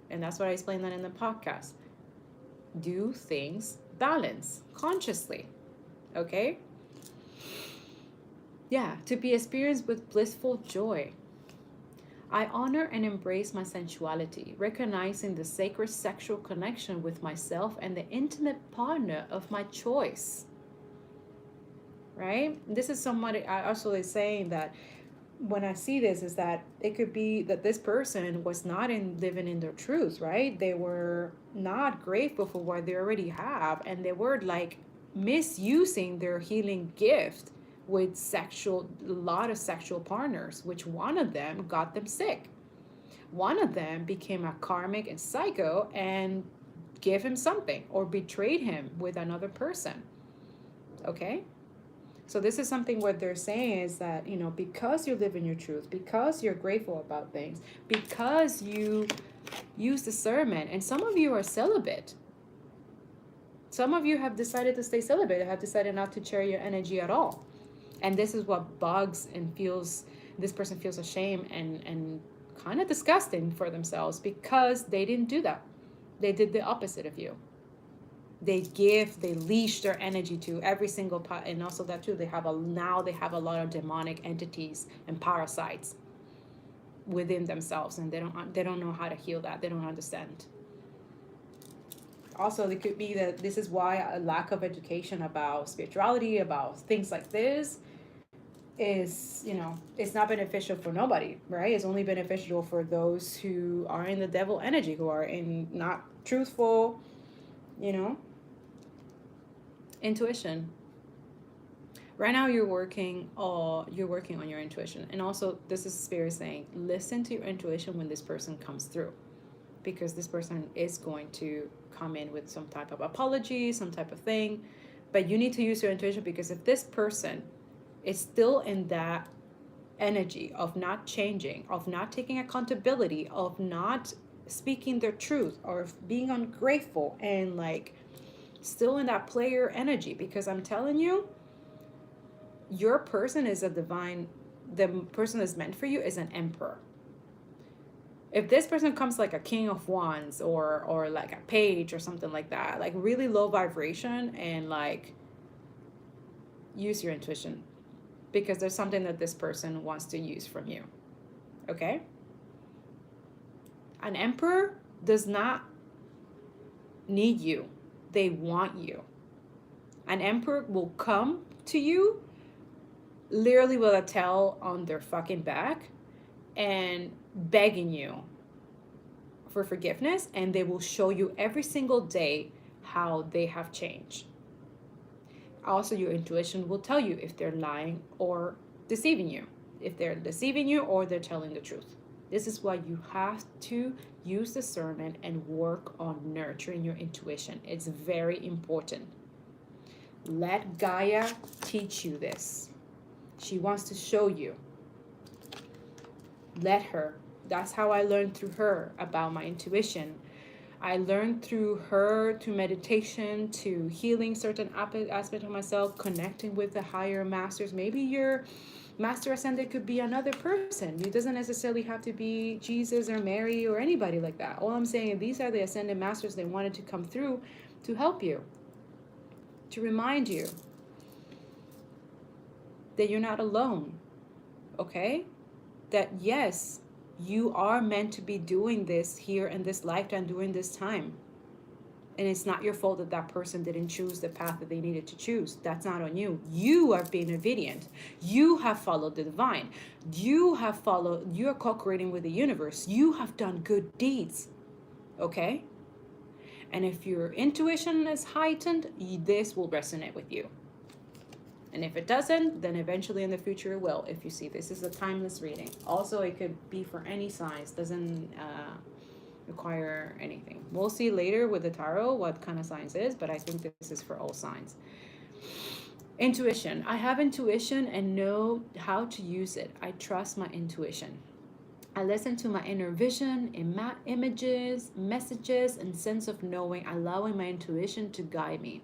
And that's what I explained that in the podcast. Do things balance consciously. okay? Yeah, to be experienced with blissful joy. I honor and embrace my sensuality, recognizing the sacred sexual connection with myself and the intimate partner of my choice. Right? This is somebody I also is saying that when I see this is that it could be that this person was not in living in their truth, right? They were not grateful for what they already have, and they were like misusing their healing gift with a lot of sexual partners, which one of them got them sick. One of them became a karmic and psycho and gave him something or betrayed him with another person. Okay? So this is something what they're saying is that, because you live in your truth, because you're grateful about things, because you use discernment, and some of you are celibate. Some of you have decided to stay celibate, have decided not to share your energy at all. And this is what bugs and this person feels ashamed and kind of disgusting for themselves because they didn't do that. They did the opposite of you. They leash their energy to every single part, and also that too, they have a lot of demonic entities and parasites within themselves, and they don't know how to heal that. They don't understand. Also, it could be that this is why a lack of education about spirituality, about things like this, is, it's not beneficial for nobody, right? It's only beneficial for those who are in the devil energy, who are in not truthful, intuition. Right now you're working on your intuition. And also this is spirit saying, listen to your intuition when this person comes through. Because this person is going to come in with some type of apology, some type of thing. But you need to use your intuition, because if this person is still in that energy of not changing, of not taking accountability, of not speaking their truth, or being ungrateful and like still in that player energy, because I'm telling you, your person is the person that's meant for you is an emperor. If this person comes like a king of wands or like a page or something like that, like really low vibration, and like use your intuition, because there's something that this person wants to use from you. Okay? An emperor does not need you. They want you. An emperor will come to you literally with a towel on their fucking back and begging you for forgiveness, and they will show you every single day how they have changed. Also, your intuition will tell you if they're lying or deceiving you, if they're deceiving you or they're telling the truth. This is why you have to use discernment and work on nurturing your intuition. It's very important. Let Gaia teach you this. She wants to show you. Let her. That's how I learned through her about my intuition. I learned through her, to meditation, to healing certain aspects of myself, connecting with the higher masters. Maybe your master ascended could be another person. It doesn't necessarily have to be Jesus or Mary or anybody like that. All I'm saying is these are the ascended masters. They wanted to come through to help you, to remind you that you're not alone, okay? That yes, you are meant to be doing this here in this lifetime during this time. And it's not your fault that that person didn't choose the path that they needed to choose. That's not on you. You are being obedient. You have followed the divine. You are co-creating with the universe. You have done good deeds, okay? And if your intuition is heightened, this will resonate with you. And if it doesn't, then eventually in the future it will. If you see, this is a timeless reading. Also, it could be for any signs. Doesn't require anything. We'll see later with the tarot what kind of signs is, but I think this is for all signs. Intuition. I have intuition and know how to use it. I trust my intuition. I listen to my inner vision, images, messages, and sense of knowing, allowing my intuition to guide me.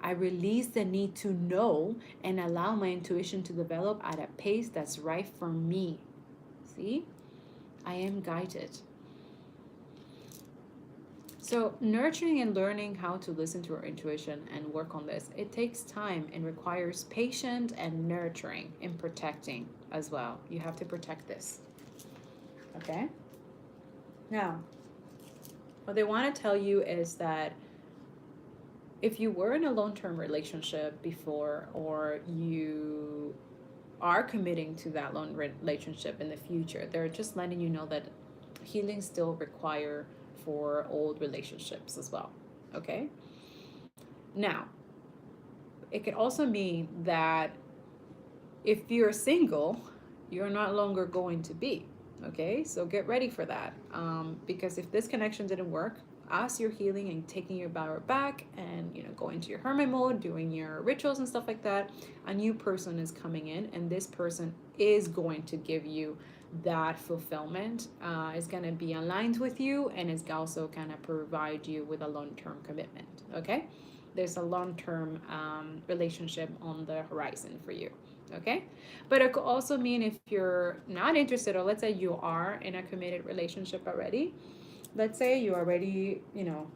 I release the need to know and allow my intuition to develop at a pace that's right for me. See? I am guided. So, nurturing and learning how to listen to our intuition and work on this, it takes time and requires patience and nurturing and protecting as well. You have to protect this. Okay? Now, what they want to tell you is that if you were in a long term relationship before, or you are committing to that long relationship in the future, they're just letting you know that healing still require for old relationships as well. Okay? Now, it could also mean that if you're single, you're not longer going to be. Okay, so get ready for that. Because if this connection didn't work, as you're healing and taking your power back, and going to your hermit mode, doing your rituals and stuff like that, a new person is coming in, and this person is going to give you that fulfillment. Is going to be aligned with you, and is also going to provide you with a long-term commitment. Okay, there's a long-term relationship on the horizon for you. Okay, but it could also mean if you're not interested, or let's say you are in a committed relationship already, let's say you already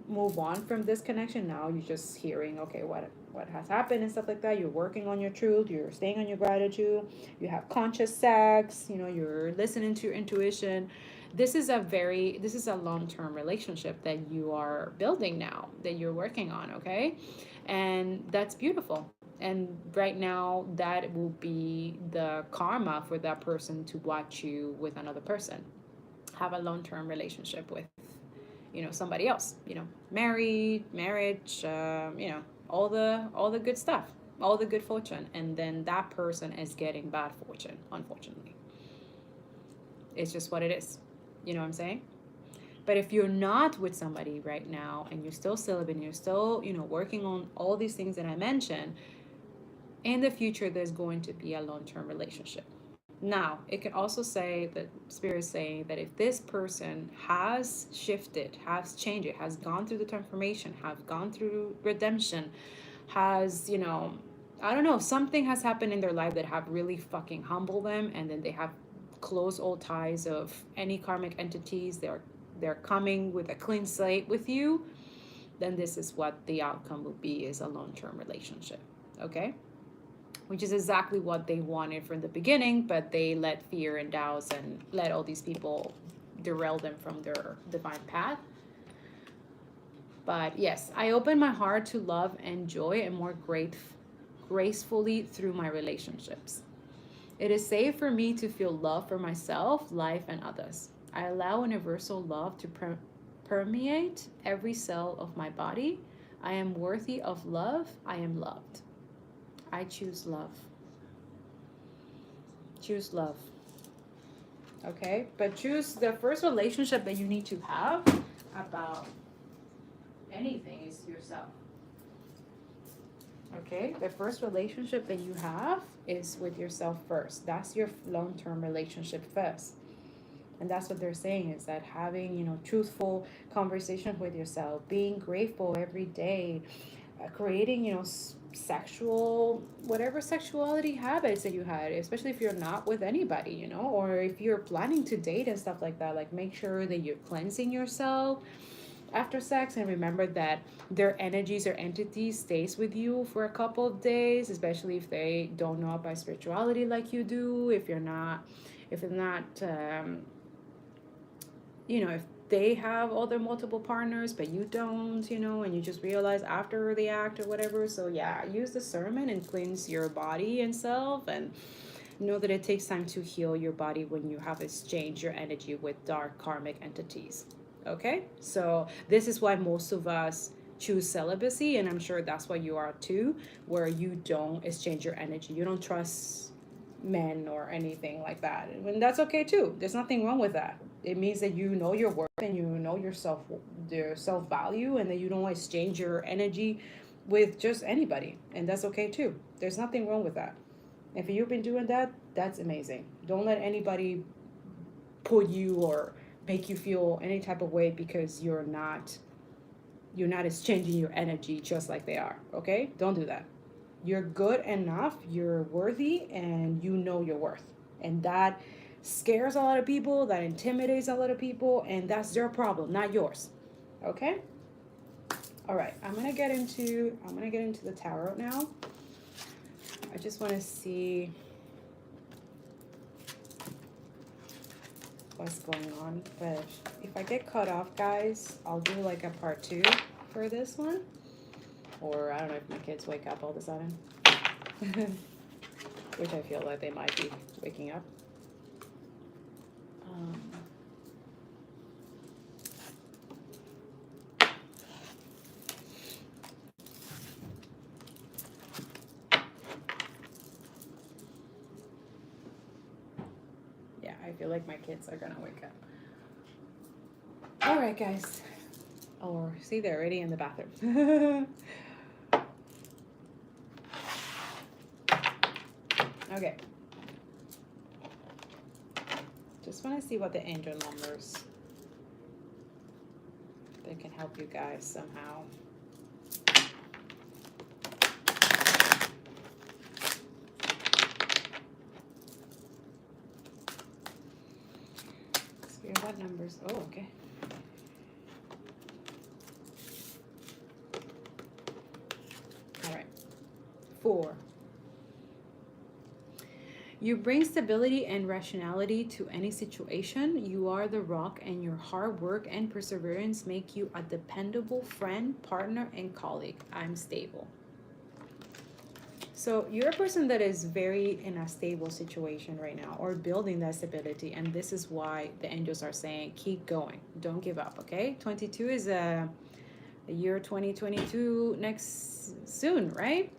move on from this connection. Now you're just hearing, okay, what has happened and stuff like that. You're working on your truth, you're staying on your gratitude, you have conscious sex, you're listening to your intuition. This is a long-term relationship that you are building now, that you're working on. Okay, and that's beautiful. And right now, that will be the karma for that person to watch you with another person, have a long-term relationship with somebody else, marriage, all the good stuff, all the good fortune, and then that person is getting bad fortune, unfortunately. It's just what it is. You know what I'm saying? But if you're not with somebody right now, and you're still celibate, and you're still working on all these things that I mentioned, in the future there's going to be a long-term relationship. Now, it can also say that Spirit is saying that if this person has shifted, has changed, it has gone through the transformation, have gone through redemption, has, I don't know, something has happened in their life that have really fucking humbled them, and then they have closed all ties of any karmic entities. They're coming with a clean slate with you. Then this is what the outcome will be: is a long-term relationship. Okay, which is exactly what they wanted from the beginning, but they let fear and doubts and let all these people derail them from their divine path. But yes, I open my heart to love and joy, and more gracefully through my relationships. It is safe for me to feel love for myself, life, and others. I allow universal love to permeate every cell of my body. I am worthy of love. I am loved. I choose love. Choose love. Okay? But choose the first relationship that you need to have about anything is yourself. Okay? The first relationship that you have is with yourself first. That's your long-term relationship first. And that's what they're saying, is that having, truthful conversations with yourself, being grateful every day, creating, sexual, whatever sexuality habits that you had, especially if you're not with anybody, or if you're planning to date and stuff like that, like make sure that you're cleansing yourself after sex, and remember that their energies or entities stays with you for a couple of days, especially if they don't know about spirituality like you do. If it's not if they have all their multiple partners but you don't, and you just realize after the act or whatever. So yeah, use discernment and cleanse your body and self, and know that it takes time to heal your body when you have exchanged your energy with dark karmic entities. Okay, so this is why most of us choose celibacy, and I'm sure that's why you are too, where you don't exchange your energy, you don't trust men or anything like that, and that's okay too. There's nothing wrong with that. It means that you know your worth, and you know your self value, and that you don't exchange your energy with just anybody, and that's okay too. There's nothing wrong with that. If you've been doing that, that's amazing. Don't let anybody put you or make you feel any type of way because you're not exchanging your energy just like they are. Okay, don't do that. You're good enough, you're worthy, and you know your worth. And that scares a lot of people, that intimidates a lot of people, and that's their problem, not yours. Okay? All right, I'm gonna get into the tarot now. I just want to see what's going on, but if I get cut off, guys, I'll do like a part 2 for this one, or I don't know if my kids wake up all of a sudden, which I feel like they might be waking up. Yeah, I feel like my kids are gonna wake up. All right, guys. Or see, they're already in the bathroom. Okay. Just want to see what the angel numbers that can help you guys somehow. Spirit, what numbers? Oh, okay. All right. 4. You bring stability and rationality to any situation. You are the rock, and your hard work and perseverance make you a dependable friend, partner, and colleague. I'm stable. So you're a person that is very in a stable situation right now, or building that stability, and this is why the angels are saying keep going, don't give up. Okay, 22 is the year 2022 next soon, right?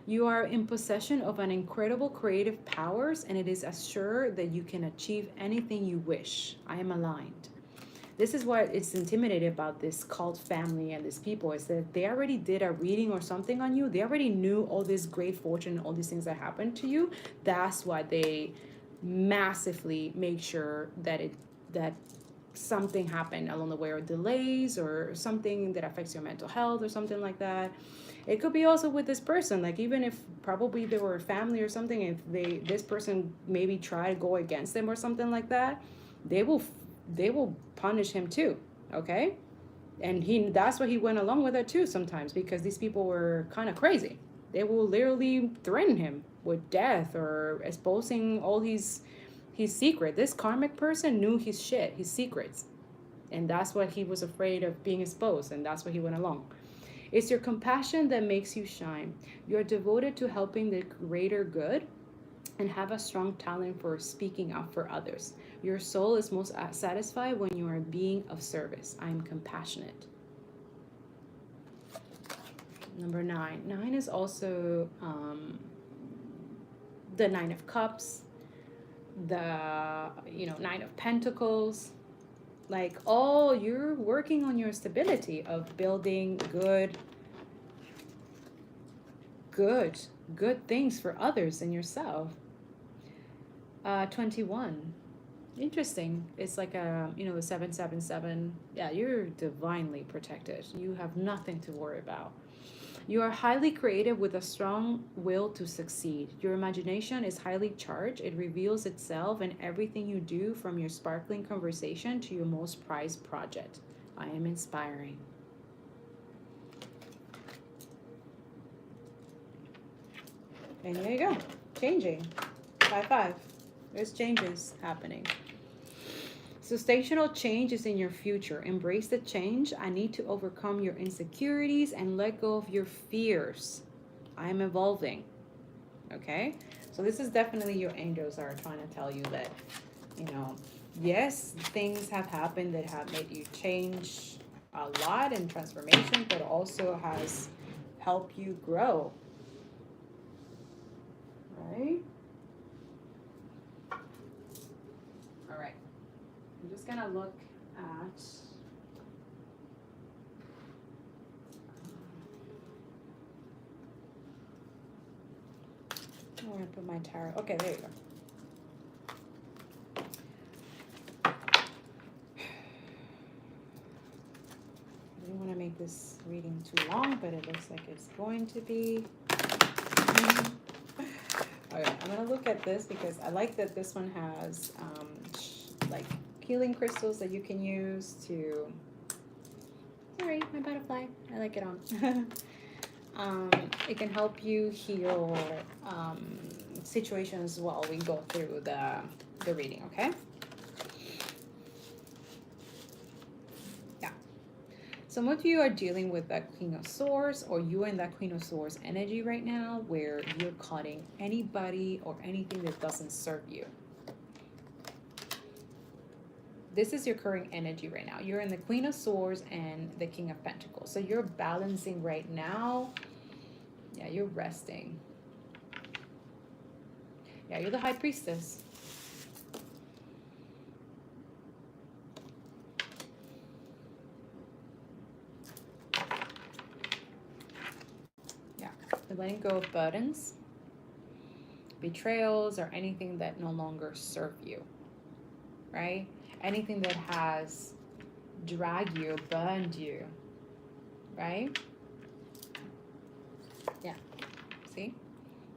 You are in possession of an incredible creative powers, and it is assured that you can achieve anything you wish. I am aligned. This is what it's intimidated about this cult family and these people, is that they already did a reading or something on you. They already knew all this great fortune, all these things that happened to you. That's why they massively make sure that something happened along the way, or delays, or something that affects your mental health or something like that. It could be also with this person, like even if probably they were a family or something, if this person maybe try to go against them or something like that, they will punish him too, okay? And that's why he went along with it too sometimes, because these people were kind of crazy. They will literally threaten him with death or exposing all his secret. This karmic person knew his shit, his secrets, and that's why he was afraid of being exposed, and that's why he went along. It's your compassion that makes you shine. You're devoted to helping the greater good and have a strong talent for speaking up for others. Your soul is most satisfied when you are being of service. I am compassionate. Number 9. 9 is also the 9 of Cups, the 9 of Pentacles. Like, you're working on your stability of building good things for others and yourself. 21. Interesting. It's like the 777. Yeah, you're divinely protected. You have nothing to worry about. You are highly creative with a strong will to succeed. Your imagination is highly charged. It reveals itself in everything you do, from your sparkling conversation to your most prized project. I am inspiring. And there you go. Changing. 5-5. There's changes happening. Sustainable change is in your future. Embrace the change. I need to overcome your insecurities and let go of your fears. I am evolving. Okay? So this is definitely your angels are trying to tell you that, yes, things have happened that have made you change a lot in transformation, but also has helped you grow. Right? All right. I'm just going to look at I'm going to put my tarot. Okay, there you go. I didn't want to make this reading too long, but it looks like it's going to be. Okay, I'm going to look at this because I like that this one has like healing crystals that you can use to Sorry, my butterfly. I like it on. It can help you heal situations while we go through the reading, okay? Yeah. Some of you are dealing with that Queen of Swords, or you are in that Queen of Swords energy right now where you're cutting anybody or anything that doesn't serve you. This is your current energy right now. You're in the Queen of Swords and the King of Pentacles. So you're balancing right now. Yeah, you're resting. Yeah, you're the High Priestess. Yeah, you're letting go of burdens, betrayals, or anything that no longer serve you, right? Anything that has dragged you, burned you, right? Yeah, see?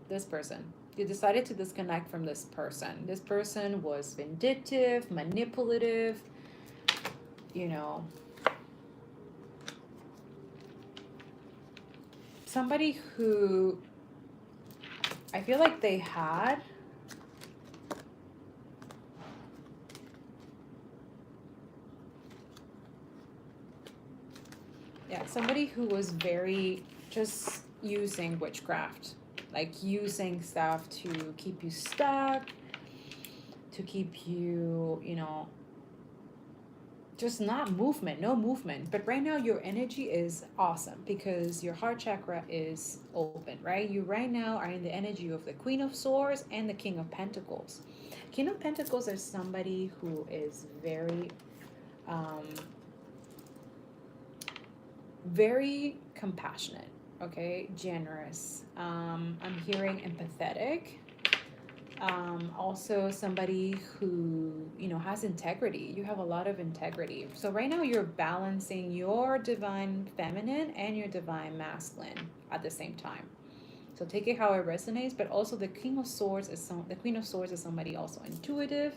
This person. You decided to disconnect from this person. This person was vindictive, manipulative, you know, somebody who I feel like they had somebody who was very just using witchcraft, like using stuff to keep you stuck, to keep you, you know, just not movement, no movement. But right now your energy is awesome because your heart chakra is open, right? You right now are in the energy of the Queen of Swords and the King of Pentacles. King of Pentacles is somebody who is very very compassionate, okay, generous. I'm hearing empathetic. Also somebody who, you know, has integrity. You have a lot of integrity. So right now you're balancing your divine feminine and your divine masculine at the same time. So take it how it resonates, but also the King of Swords is the Queen of Swords is somebody also intuitive,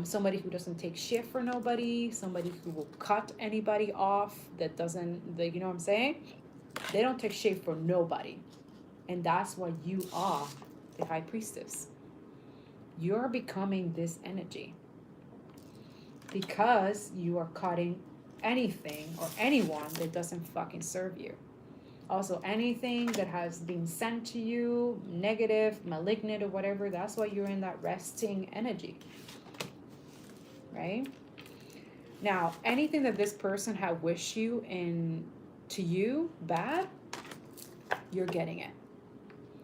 somebody who doesn't take shit for nobody, somebody who will cut anybody off that doesn't, you know what I'm saying? They don't take shit for nobody. And that's what you are, the High Priestess. You're becoming this energy because you are cutting anything or anyone that doesn't fucking serve you. Also, anything that has been sent to you, negative, malignant, or whatever, that's why you're in that resting energy. Right? Now, anything that this person had wished you in to you bad, you're getting it.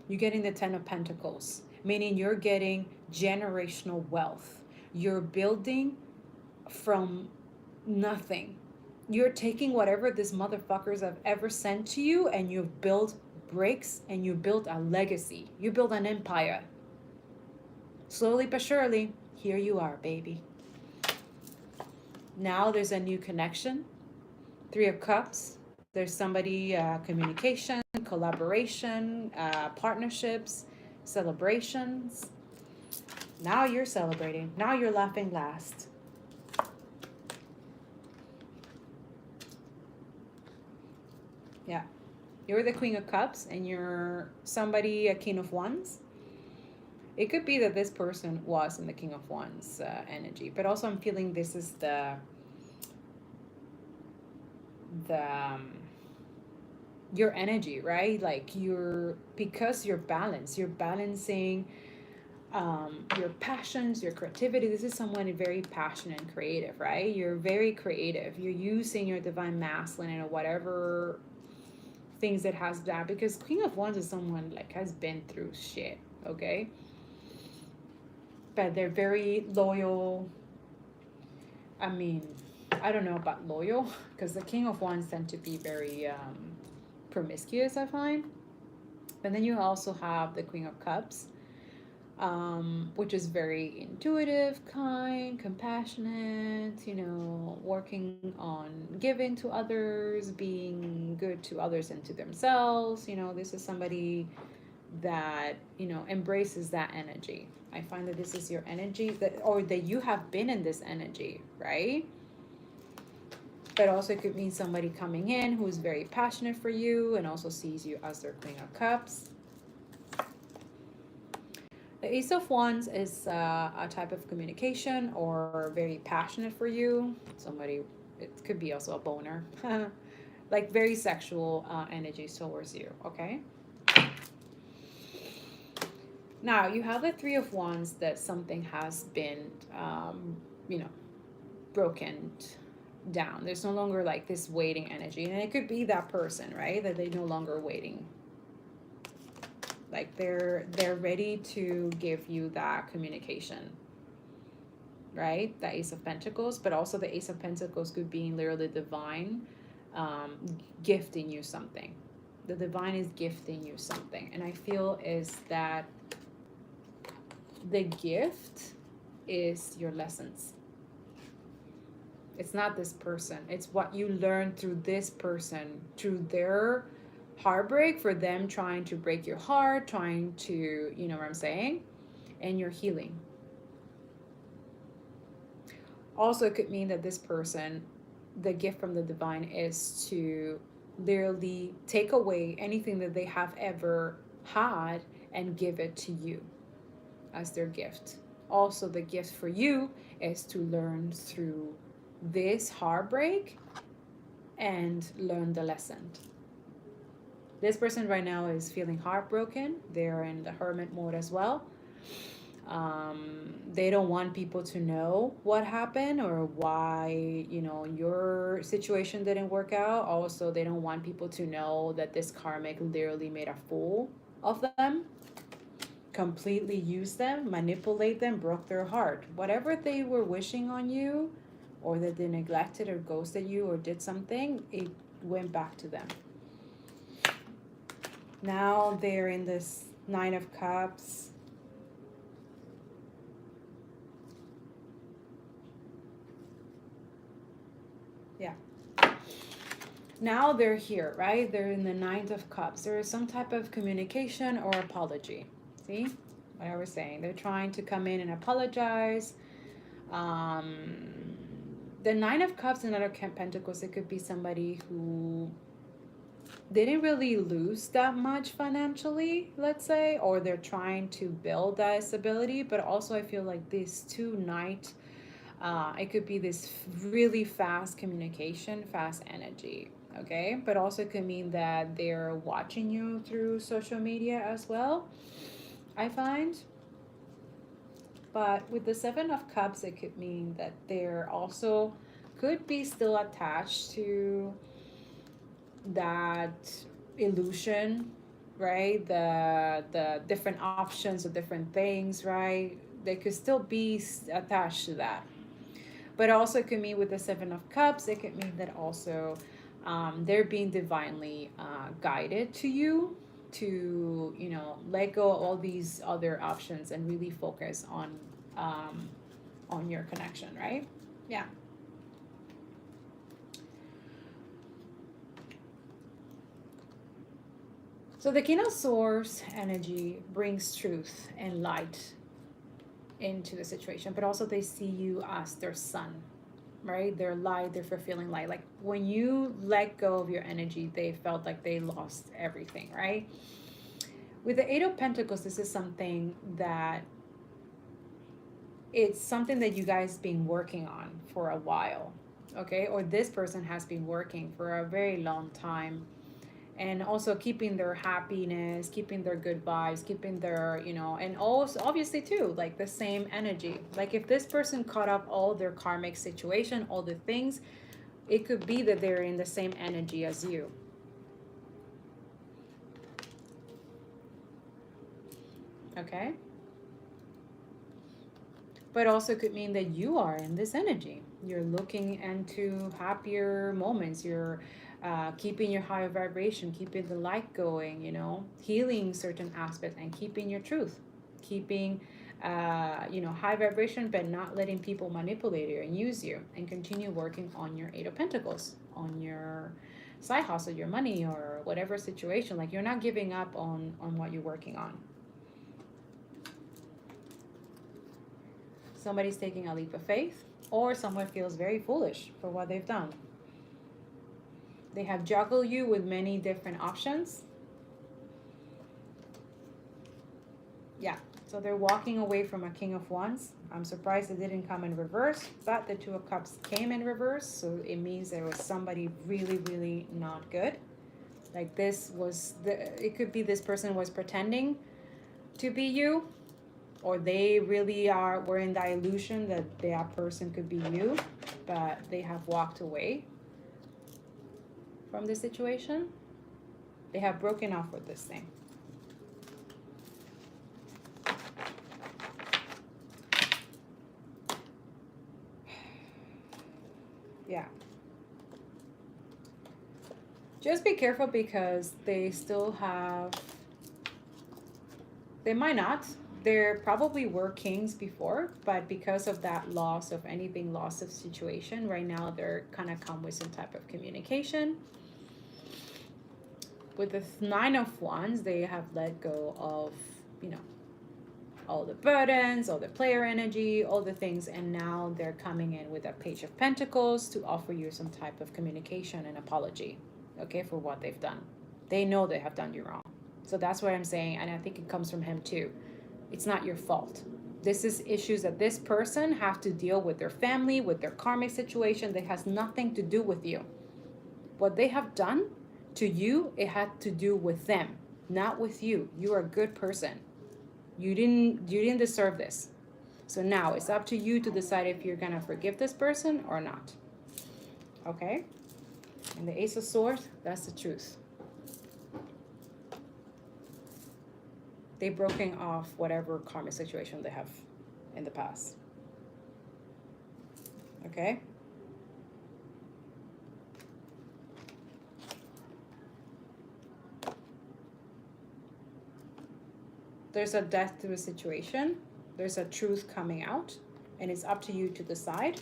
You're getting the Ten of Pentacles, meaning you're getting generational wealth. You're building from nothing. You're taking whatever these motherfuckers have ever sent to you and you've built bricks and you built a legacy. You built an empire. Slowly but surely, here you are, baby. Now there's a new connection. Three of Cups. There's somebody, communication, collaboration, partnerships, celebrations. Now you're celebrating. Now you're laughing last. Yeah. You're the Queen of Cups and you're somebody, a King of Wands. It could be that this person was in the King of Wands energy, but also I'm feeling this is the your energy, right? Like because you're balanced, you're balancing your passions, your creativity. This is someone very passionate and creative, right? You're very creative. You're using your divine masculine and whatever things that has that, because Queen of Wands is someone like has been through shit, okay? But they're very loyal. I mean, I don't know about loyal because the King of Wands tend to be very promiscuous, I find. But then you also have the Queen of Cups, which is very intuitive, kind, compassionate, you know, working on giving to others, being good to others and to themselves. You know, this is somebody that, you know, embraces that energy. I find that this is your energy, that or that you have been in this energy, right? But also it could mean somebody coming in who's very passionate for you and also sees you as their Queen of Cups. The Ace of Wands is a type of communication or very passionate for you. Somebody, it could be also a boner, like very sexual energies towards you, okay? Now, you have the Three of Wands that something has been, you know, broken down. There's no longer like this waiting energy. And it could be that person, right? That they're no longer waiting. Like they're ready to give you that communication, right? The Ace of Pentacles, but also the Ace of Pentacles could be literally divine, gifting you something. The divine is gifting you something. And I feel is that the gift is your lessons. It's not this person. It's what you learn through this person, through their heartbreak, for them trying to break your heart, trying to, you know what I'm saying? And you're healing. Also, it could mean that this person, the gift from the divine is to literally take away anything that they have ever had and give it to you as their gift. Also, the gift for you is to learn through this heartbreak and learn the lesson. This person right now is feeling heartbroken. They're in the hermit mode as well. They don't want people to know what happened or why, you know, your situation didn't work out. Also, they don't want people to know that this karmic literally made a fool of them, completely used them, manipulate them, broke their heart. Whatever they were wishing on you, or that they neglected or ghosted you or did something, it went back to them. Now they're in this Nine of Cups. Yeah. Now they're here, right? They're in the Nine of Cups. There is some type of communication or apology. See what I was saying? They're trying to come in and apologize. The Nine of Cups and Nine of Pentacles, it could be somebody who didn't really lose that much financially, let's say, or they're trying to build that stability. But also I feel like these two Knight, it could be this really fast communication, fast energy, okay? But also it could mean that they're watching you through social media as well, I find. But with the Seven of Cups, it could mean that they're also could be still attached to that illusion, right? The different options of different things, right? They could still be attached to that. But also it could mean with the Seven of Cups, it could mean that also they're being divinely guided to you to, you know, let go of all these other options and really focus on your connection, right? Yeah. So the King of Swords energy brings truth and light into the situation, but also they see you as their sun, right? Their light, their fulfilling light. Like when you let go of your energy, they felt like they lost everything, right? With the Eight of Pentacles, this is something that it's something that you guys been working on for a while, okay? Or this person has been working for a very long time, and also keeping their happiness, keeping their good vibes, keeping their, you know, and also obviously too, like the same energy. Like if this person caught up all their karmic situation, all the things, it could be that they're in the same energy as you. Okay? But also could mean that you are in this energy. You're looking into happier moments. You're keeping your higher vibration, keeping the light going, you know, healing certain aspects and keeping your truth, keeping, you know, high vibration, but not letting people manipulate you and use you, and continue working on your Eight of Pentacles, on your side hustle, your money, or whatever situation. Like you're not giving up on what you're working on. Somebody's taking a leap of faith, or someone feels very foolish for what they've done. They have juggled you with many different options. Yeah, so they're walking away from a King of Wands. I'm surprised it didn't come in reverse, but the Two of Cups came in reverse, so it means there was somebody really, really not good. Like this was it could be this person was pretending to be you, or they really were in the illusion that that person could be you, but they have walked away from the situation. They have broken off with this thing. Yeah. Just be careful because they still have, they might not. There probably were kings before, but because of that loss of anything, loss of situation, right now they're kind of come with some type of communication. With the Nine of Wands, they have let go of, you know, all the burdens, all the player energy, all the things, and now they're coming in with a Page of Pentacles to offer you some type of communication and apology, okay, for what they've done. They know they have done you wrong. So that's what I'm saying, and I think it comes from him too. It's not your fault. This is issues that this person have to deal with their family, with their karmic situation that has nothing to do with you. What they have done to you, it had to do with them, not with you. You are a good person. You didn't deserve this. So now it's up to you to decide if you're gonna forgive this person or not. Okay? And the Ace of Swords, that's the truth. They've broken off whatever karmic situation they have in the past. Okay? There's a death to a situation. There's a truth coming out, and it's up to you to decide.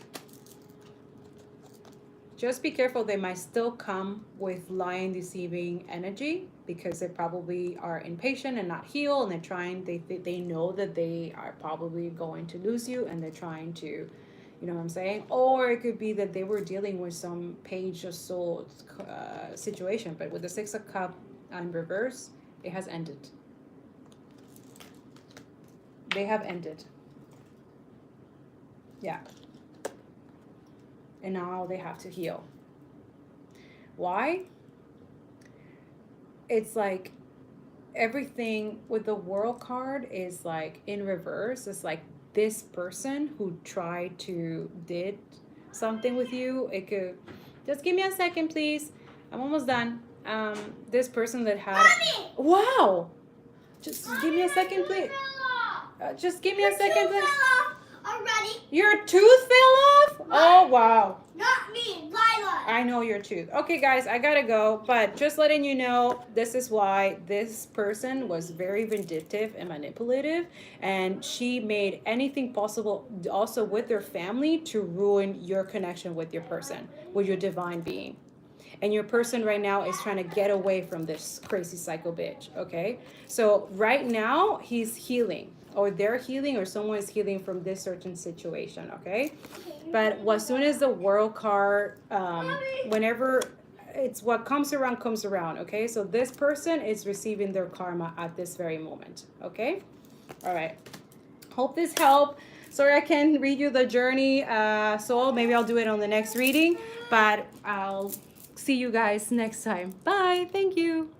Just be careful. They might still come with lying, deceiving energy because they probably are impatient and not heal, and they're trying. They know that they are probably going to lose you, and they're trying to, you know what I'm saying? Or it could be that they were dealing with some Page of Swords situation, but with the Six of Cups in reverse, it has ended. They have ended. Yeah. And now they have to heal. Why? It's like everything with the World card is like in reverse. It's like this person who tried to did something with you. It could, just give me a second, please. I'm almost done. This person that had, Mommy! Wow. Just Mommy, give me a second, please. Just give me a second, please. Already. Your tooth fell off? What? Oh, wow. Not me, Lila. I know your tooth. Okay, guys, I gotta go. But just letting you know, this is why this person was very vindictive and manipulative. And she made anything possible also with their family to ruin your connection with your person, with your divine being. And your person right now is trying to get away from this crazy psycho bitch, okay? So right now, he's healing. Or they're healing, or someone is healing from this certain situation, okay? But as soon as the World card, whenever it's what comes around, okay? So this person is receiving their karma at this very moment, okay? All right. Hope this helped. Sorry I can't read you the journey soul. Maybe I'll do it on the next reading, but I'll see you guys next time. Bye. Thank you.